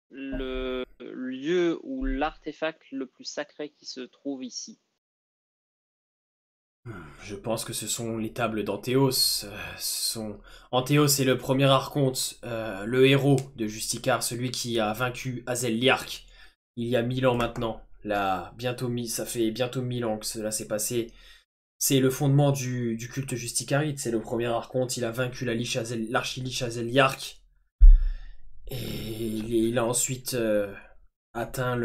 le lieu ou l'artefact le plus sacré qui se trouve ici? Je pense que ce sont les tables d'Anthéos. Anthéos est le premier archonte, le héros de Justicar, celui qui a vaincu Azel Liark il y a 1000 ans maintenant. Là, ça fait bientôt 1000 ans que cela s'est passé. C'est le fondement du culte justicarite, c'est le premier archonte, il a vaincu l'archiliche Azel Liark. Et il a ensuite atteint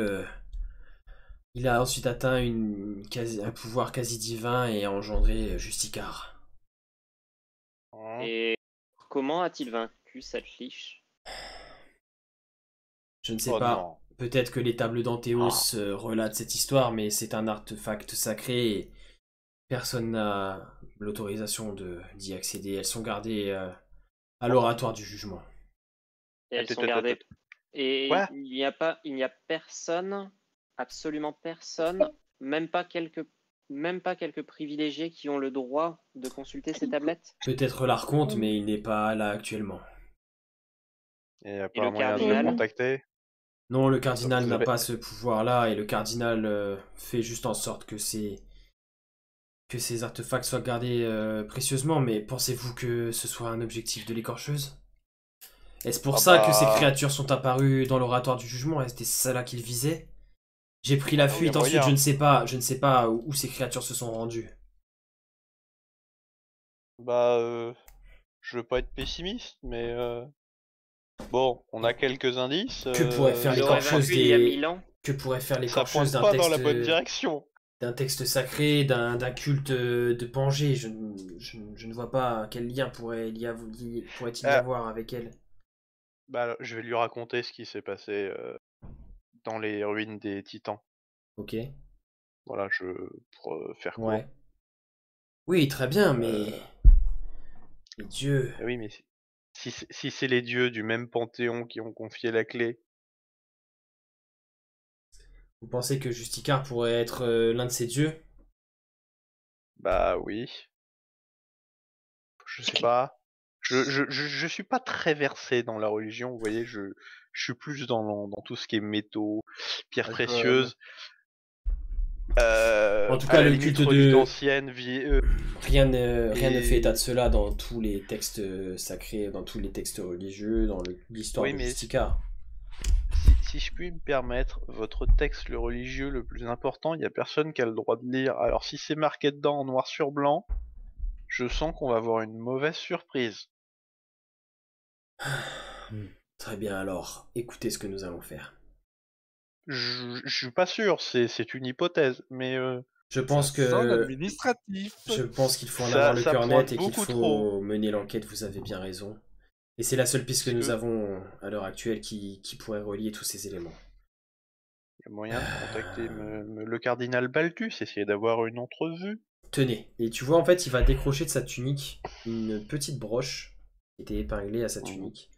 un pouvoir quasi divin et a engendré Justicar. Et comment a-t-il vaincu cette liche? Je ne sais pas. Peut-être que les tables d'Anthéos relatent cette histoire, mais c'est un artefact sacré et personne n'a l'autorisation d'y accéder. Elles sont gardées à l'oratoire du jugement. Et elles sont gardées. Et il n'y a personne, absolument personne, même pas quelques privilégiés qui ont le droit de consulter ces tablettes? Peut-être l'archonte, mais il n'est pas là actuellement. Et il n'y a pas moyen de le contacter? Non, le cardinal n'a pas ce pouvoir-là, et le cardinal fait juste en sorte que ces artefacts soient gardés précieusement, mais pensez-vous que ce soit un objectif de l'écorcheuse? Est-ce pour ça que ces créatures sont apparues dans l'oratoire du jugement? Est-ce ça là qu'il visait? J'ai pris la fuite ensuite, je ne sais pas où ces créatures se sont rendues. Je veux pas être pessimiste, mais bon, on a quelques indices. Que pourrait faire l'écorcheuse il y a 1000 ans? Que pourrait faire l'écorcheuse d'un texte dans la bonne direction. D'un texte sacré, d'un culte de Pangée? Je ne vois pas quel lien pourrait-il y avoir avec elle. Je vais lui raconter ce qui s'est passé dans les ruines des Titans. Ok. Voilà, pour faire court. Ouais. Oui, très bien, mais... Les dieux... Oui, mais si c'est les dieux du même panthéon qui ont confié la clé... Vous pensez que Justicar pourrait être l'un de ces dieux? Bah oui. Je sais pas. Je suis pas très versé dans la religion, vous voyez, je suis plus dans tout ce qui est métaux, pierres précieuses. En tout cas, le culte de ancienne rien ne fait état de cela dans tous les textes sacrés, dans tous les textes religieux, dans l'histoire de Justicar. si je puis me permettre, votre texte le religieux le plus important, il n'y a personne qui a le droit de lire. Alors si c'est marqué dedans en noir sur blanc, je sens qu'on va avoir une mauvaise surprise. Très bien, alors, écoutez ce que nous allons faire. Je suis pas sûr, c'est une hypothèse, mais Je pense Ça sent que l'administratif. je pense qu'il faut en Ça- avoir le ça cœur pointe net et qu'il beaucoup faut trop. mener l'enquête, vous avez bien raison. Et c'est la seule piste que Parce nous que- avons à l'heure actuelle qui pourrait relier tous ces éléments. Il y a moyen de contacter le cardinal Balthus, essayer d'avoir une entrevue. Tenez, et tu vois en fait il va décrocher de sa tunique une petite broche qui était épinglée à sa tunique.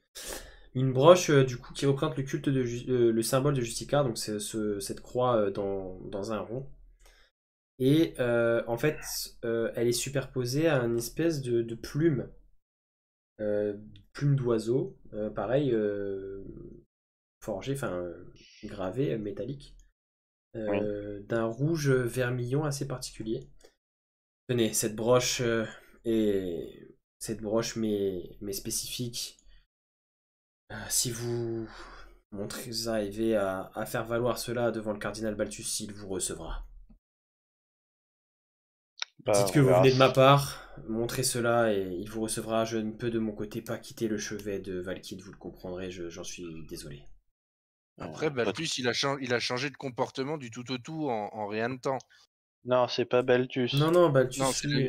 Une broche du coup qui représente le culte le symbole de Justicar, donc c'est cette croix dans un rond. Et en fait elle est superposée à une espèce de plume, plume d'oiseau, pareil forgée, enfin gravée, métallique, d'un rouge vermillon assez particulier. Tenez, cette broche mais spécifique. Si vous arrivez à faire valoir cela devant le cardinal Balthus, il vous recevra. Dites que On vous verra venez de ma si- part, montrez cela et il vous recevra. Je ne peux de mon côté pas quitter le chevet de Valkyrie, vous le comprendrez, j'en suis désolé. Après, Balthus, il a changé de comportement du tout au tout en rien de temps. Non, c'est pas Balthus. Non, Balthus, Non, c'est lui,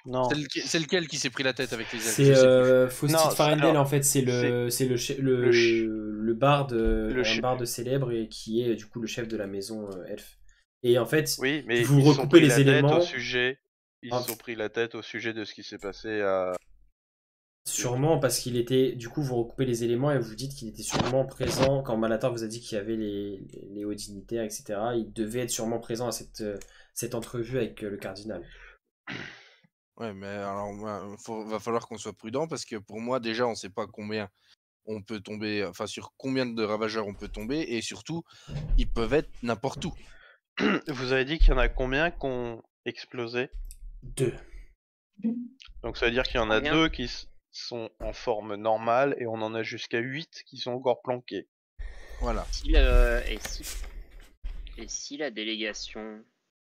Non. C'est lequel qui s'est pris la tête avec les elfes? c'est Je sais plus. Faustin Non, Farendel alors, en fait, c'est le barde, un barde célèbre et qui est du coup le chef de la maison elfe. Et en fait, Oui, mais vous ils se sont recoupez pris les la tête éléments. au sujet. Ils Ah, se sont pris la tête au sujet de ce qui s'est passé à. Sûrement parce qu'il était, du coup vous recoupez les éléments et vous dites qu'il était sûrement présent quand Malator vous a dit qu'il y avait les hauts dignitaires, etc. Il devait être sûrement présent à cette entrevue avec le cardinal. Ouais, mais alors, va falloir qu'on soit prudent parce que pour moi, déjà, on sait pas combien on peut tomber, enfin, sur combien de ravageurs on peut tomber et surtout, ils peuvent être n'importe où. Vous avez dit qu'il y en a combien qui ont explosé? 2. Donc ça veut dire qu'il y en a Combien 2 qui sont en forme normale et on en a jusqu'à 8 qui sont encore planqués. Voilà. Et si la délégation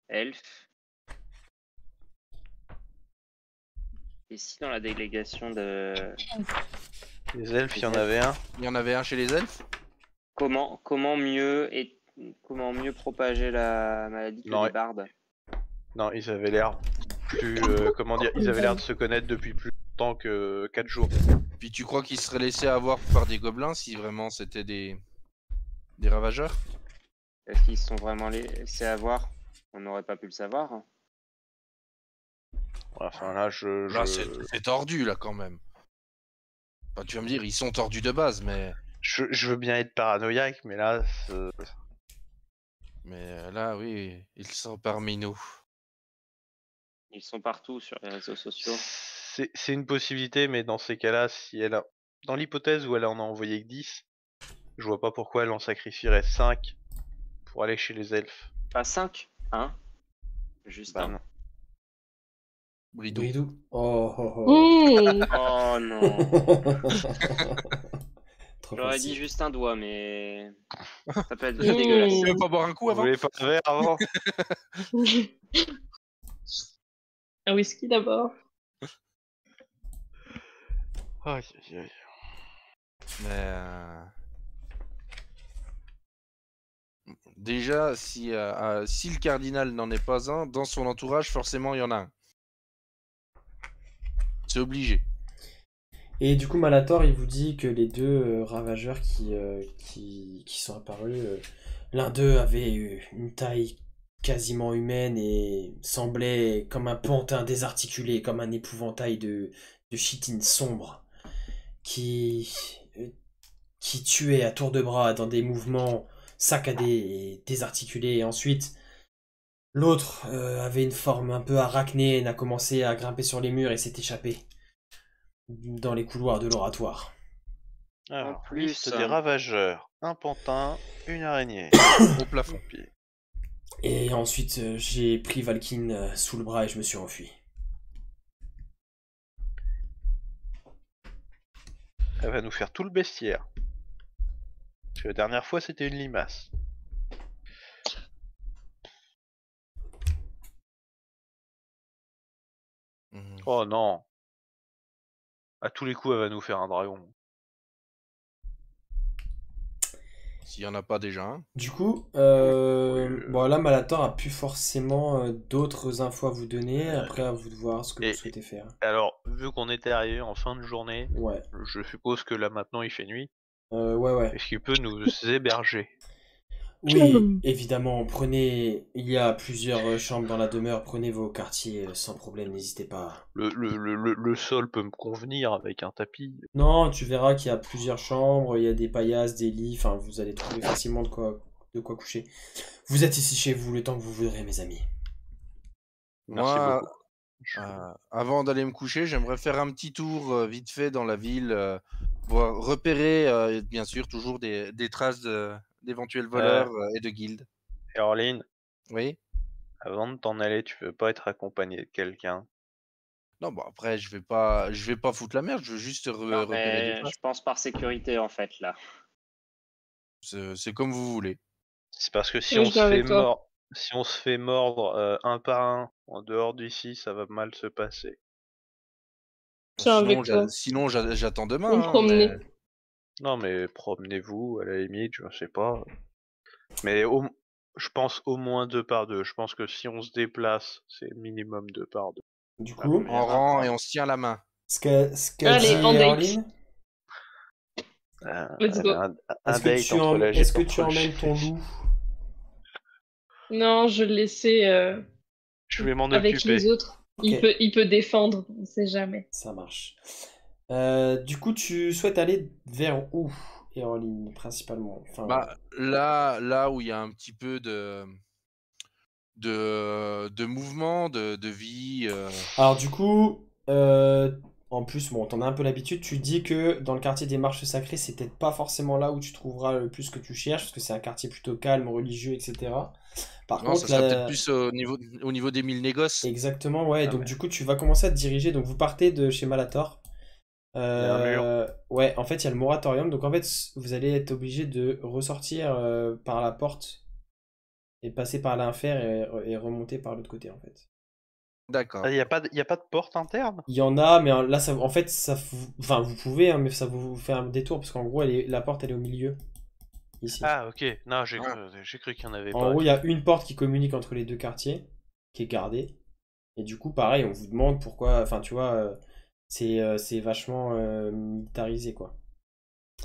elfe, et si dans la délégation de Les elfes, il y en avait un. Il y en avait un chez les elfes? comment mieux propager la maladie que Non, les bardes? Non, ils avaient l'air plus. Comment dire? Ils avaient l'air de se connaître depuis plus longtemps que 4 jours. Puis tu crois qu'ils seraient laissés avoir par des gobelins si vraiment c'était des ravageurs? Est-ce qu'ils se sont vraiment laissés avoir? On n'aurait pas pu le savoir. Hein. Enfin là, Là, c'est tordu, là, quand même. Enfin, tu vas me dire, ils sont tordus de base, mais... je veux bien être paranoïaque, mais là, Mais là, oui, ils sont parmi nous. Ils sont partout sur les réseaux sociaux. c'est une possibilité, mais dans ces cas-là, si elle a... dans l'hypothèse où elle en a envoyé que 10, je vois pas pourquoi elle en sacrifierait 5 pour aller chez les elfes. Pas 5, hein? Juste Bah un. non. Bridou. Oh. Oh non. Trop J'aurais facile. dit juste un doigt, mais ça peut être Tu dégueulasse. veux pas boire un coup Vous avant? voulez pas un verre avant? Un whisky d'abord. Aïe, aïe, aïe. Mais déjà, si le cardinal n'en est pas un, dans son entourage, forcément, il y en a un. C'est obligé. Et du coup, Malator, il vous dit que les deux ravageurs qui sont apparus, l'un d'eux avait une taille quasiment humaine et semblait comme un pantin désarticulé, comme un épouvantail de chitine sombre, qui tuait à tour de bras dans des mouvements saccadés et désarticulés. Et ensuite, l'autre avait une forme un peu arachnée, n'a commencé à grimper sur les murs et s'est échappé dans les couloirs de l'oratoire. Alors, plus, liste des ravageurs. Un pantin, une araignée. Au plafond. Et ensuite, j'ai pris Valkyne sous le bras et je me suis enfui. Elle va nous faire tout le bestiaire. Parce que la dernière fois, c'était une limace. Oh non. À tous les coups, elle va nous faire un dragon. S'il n'y en a pas déjà un. Du coup, bon là Malator a plus forcément d'autres infos à vous donner, après à vous de voir ce que vous souhaitez faire. Alors, vu qu'on était arrivé en fin de journée, Ouais. je suppose que là maintenant il fait nuit. Ouais. Est-ce qu'il peut nous héberger? Oui, évidemment, il y a plusieurs chambres dans la demeure, prenez vos quartiers sans problème, n'hésitez pas. Le sol peut me convenir avec un tapis. Non, tu verras qu'il y a plusieurs chambres, il y a des paillasses, des lits, enfin vous allez trouver facilement de quoi coucher. Vous êtes ici chez vous le temps que vous voudrez, mes amis. Merci beaucoup. Avant d'aller me coucher, j'aimerais faire un petit tour vite fait dans la ville, voir repérer bien sûr toujours des traces d'éventuels voleurs et de guildes. Caroline, Oui. avant de t'en aller, tu veux pas être accompagné de quelqu'un? Non, bon après je vais pas foutre la merde, je veux juste repérer des traces. Je pense par sécurité en fait là. C'est comme vous voulez. C'est parce que si on se fait mordre un par un en dehors d'ici, ça va mal se passer. Sinon j'attends demain. On promener. Non mais promenez-vous à la limite, je sais pas. Mais je pense au moins 2 par 2. Je pense que si on se déplace, c'est minimum 2 par 2. Du coup, en rang et on se tient la main. Ce qu'a dit en date. Caroline, Let's go. est-ce que tu emmènes ton loup? Non, je le laissais Je vais m'en avec occuper. les autres. Ok. Il peut défendre, on sait jamais. Ça marche. Du coup, tu souhaites aller vers où, Caroline, principalement? Enfin, là où il y a un petit peu de mouvement, de vie. Alors du coup, en plus, bon, t'en as un peu l'habitude, tu dis que dans le quartier des Marches Sacrées, c'est peut-être pas forcément là où tu trouveras le plus ce que tu cherches, parce que c'est un quartier plutôt calme, religieux, etc. Par Non, contre, ça serait peut-être plus au niveau des 1000 négoces. Exactement, ouais, donc du coup, tu vas commencer à te diriger, donc vous partez de chez Malator. Il y a un mur. Ouais, en fait, il y a le moratorium, donc en fait, vous allez être obligé de ressortir par la porte et passer par l'enfer et remonter par l'autre côté, en fait. D'accord. Il y a pas de porte interne? Il y en a, mais là, en fait, enfin, vous pouvez, hein, mais ça vous fait un détour, parce qu'en gros, la porte, elle est au milieu, ici. Ah, ok. Non, j'ai cru qu'il y en avait pas. En gros, il y a une porte qui communique entre les deux quartiers, qui est gardée. Et du coup, pareil, on vous demande pourquoi, enfin, tu vois, c'est vachement militarisé, quoi.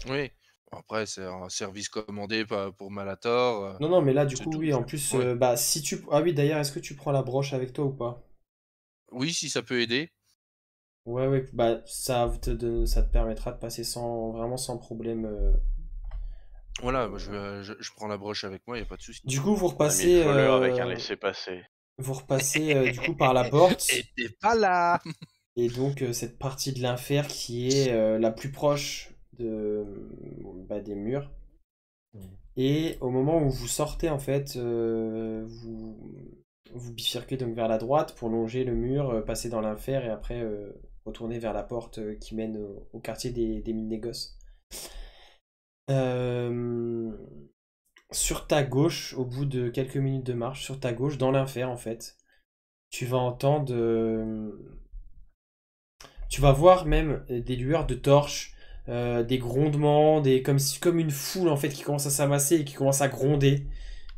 Oui. Après, c'est un service commandé pour Malator. Non, mais là, du coup, tout. oui, en plus, Ouais. bah, si tu... Ah oui, d'ailleurs, est-ce que tu prends la broche avec toi ou pas? Oui, si ça peut aider. Ouais, bah, ça te permettra de passer vraiment sans problème. Voilà, je prends la broche avec moi, il n'y a pas de souci. Du coup, vous On a mis repassez... le voleur avec un laissez-passer. Vous repassez du coup par la porte. Et t'es pas là. Et donc cette partie de l'enfer qui est la plus proche des murs. Et au moment où vous sortez, en fait, vous bifurquez donc vers la droite pour longer le mur, passer dans l'enfer et après retourner vers la porte qui mène au quartier des mines négoces. Sur ta gauche, au bout de quelques minutes de marche, sur ta gauche, dans l'enfer en fait, tu vas entendre... Tu vas voir même des lueurs de torches, des grondements, comme une foule en fait qui commence à s'amasser et qui commence à gronder,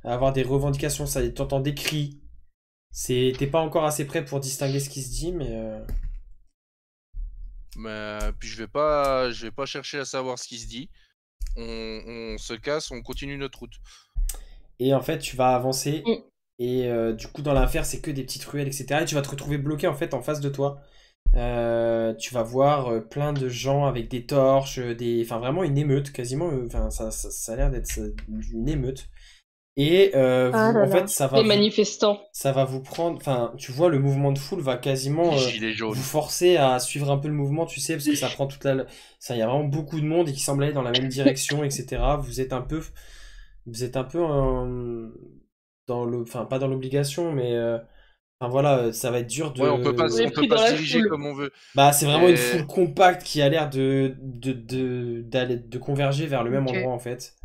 à avoir des revendications, t'entends des cris. T'es pas encore assez prêt pour distinguer ce qui se dit, mais... Mais puis je vais pas chercher à savoir ce qui se dit. On se casse, on continue notre route. Et en fait, tu vas avancer, et du coup, dans l'enfer, c'est que des petites ruelles, etc. Et tu vas te retrouver bloqué en fait en face de toi. Tu vas voir plein de gens avec des torches, enfin vraiment une émeute, quasiment. Enfin, ça a l'air d'être une émeute. Et en fait, les manifestants. Ça va vous prendre. Enfin, tu vois, le mouvement de foule va quasiment vous forcer à suivre un peu le mouvement, tu sais, parce que ça prend toute la. Il y a vraiment beaucoup de monde et qui semble aller dans la même direction, etc. Vous êtes un peu dans le. Enfin, pas dans l'obligation, mais. Enfin voilà, ça va être dur de... Ouais, on peut pas se diriger comme on veut. Bah c'est vraiment une foule compacte qui a l'air de converger vers le même endroit en fait.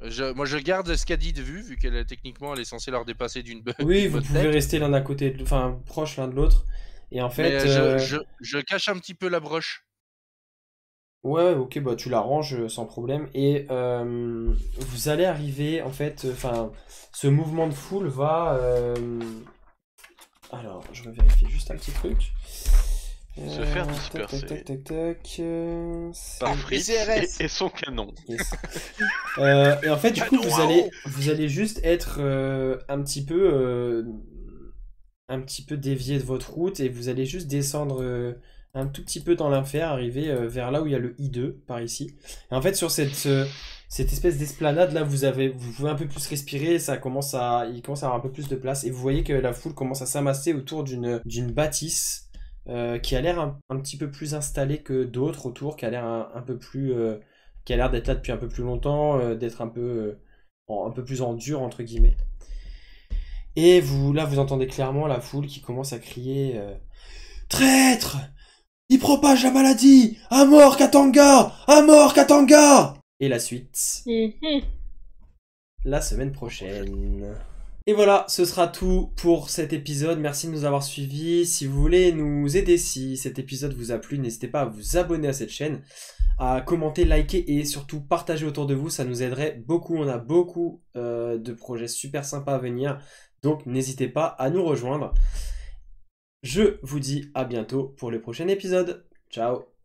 Moi, je garde ce qu'a dit de vue, vu qu'elle techniquement, elle est censée leur dépasser d'une Oui, d'une vous bonne pouvez tête. rester l'un à côté, enfin proche l'un de l'autre. Et en fait, Mais je cache un petit peu la broche. ouais, ok, bah tu la ranges sans problème. Et vous allez arriver, en fait, enfin, ce mouvement de foule va. Alors, je vais vérifier juste un petit truc. Se faire Tac, disperser. tac, tac, tac, tac. Par Fritz CRS. et son canon. Yes. Et en fait, du coup, vous allez juste être un petit peu dévié de votre route et vous allez juste descendre un tout petit peu dans l'enfer, arriver vers là où il y a le I2 par ici. Et en fait, sur cette espèce d'esplanade là, vous pouvez un peu plus respirer, il commence à avoir un peu plus de place et vous voyez que la foule commence à s'amasser autour d'une bâtisse. Qui a l'air un petit peu plus installée que d'autres autour, qui a l'air un peu plus, qui a l'air d'être là depuis un peu plus longtemps, d'être un peu plus en dur entre guillemets. Et vous entendez clairement la foule qui commence à crier Traître! Il propage la maladie! À mort Katanga! À mort Katanga! Et la suite, la semaine prochaine. Et voilà, ce sera tout pour cet épisode. Merci de nous avoir suivis. Si vous voulez nous aider, si cet épisode vous a plu, n'hésitez pas à vous abonner à cette chaîne, à commenter, liker et surtout partager autour de vous. Ça nous aiderait beaucoup. On a beaucoup de projets super sympas à venir. Donc n'hésitez pas à nous rejoindre. Je vous dis à bientôt pour le prochain épisode. Ciao!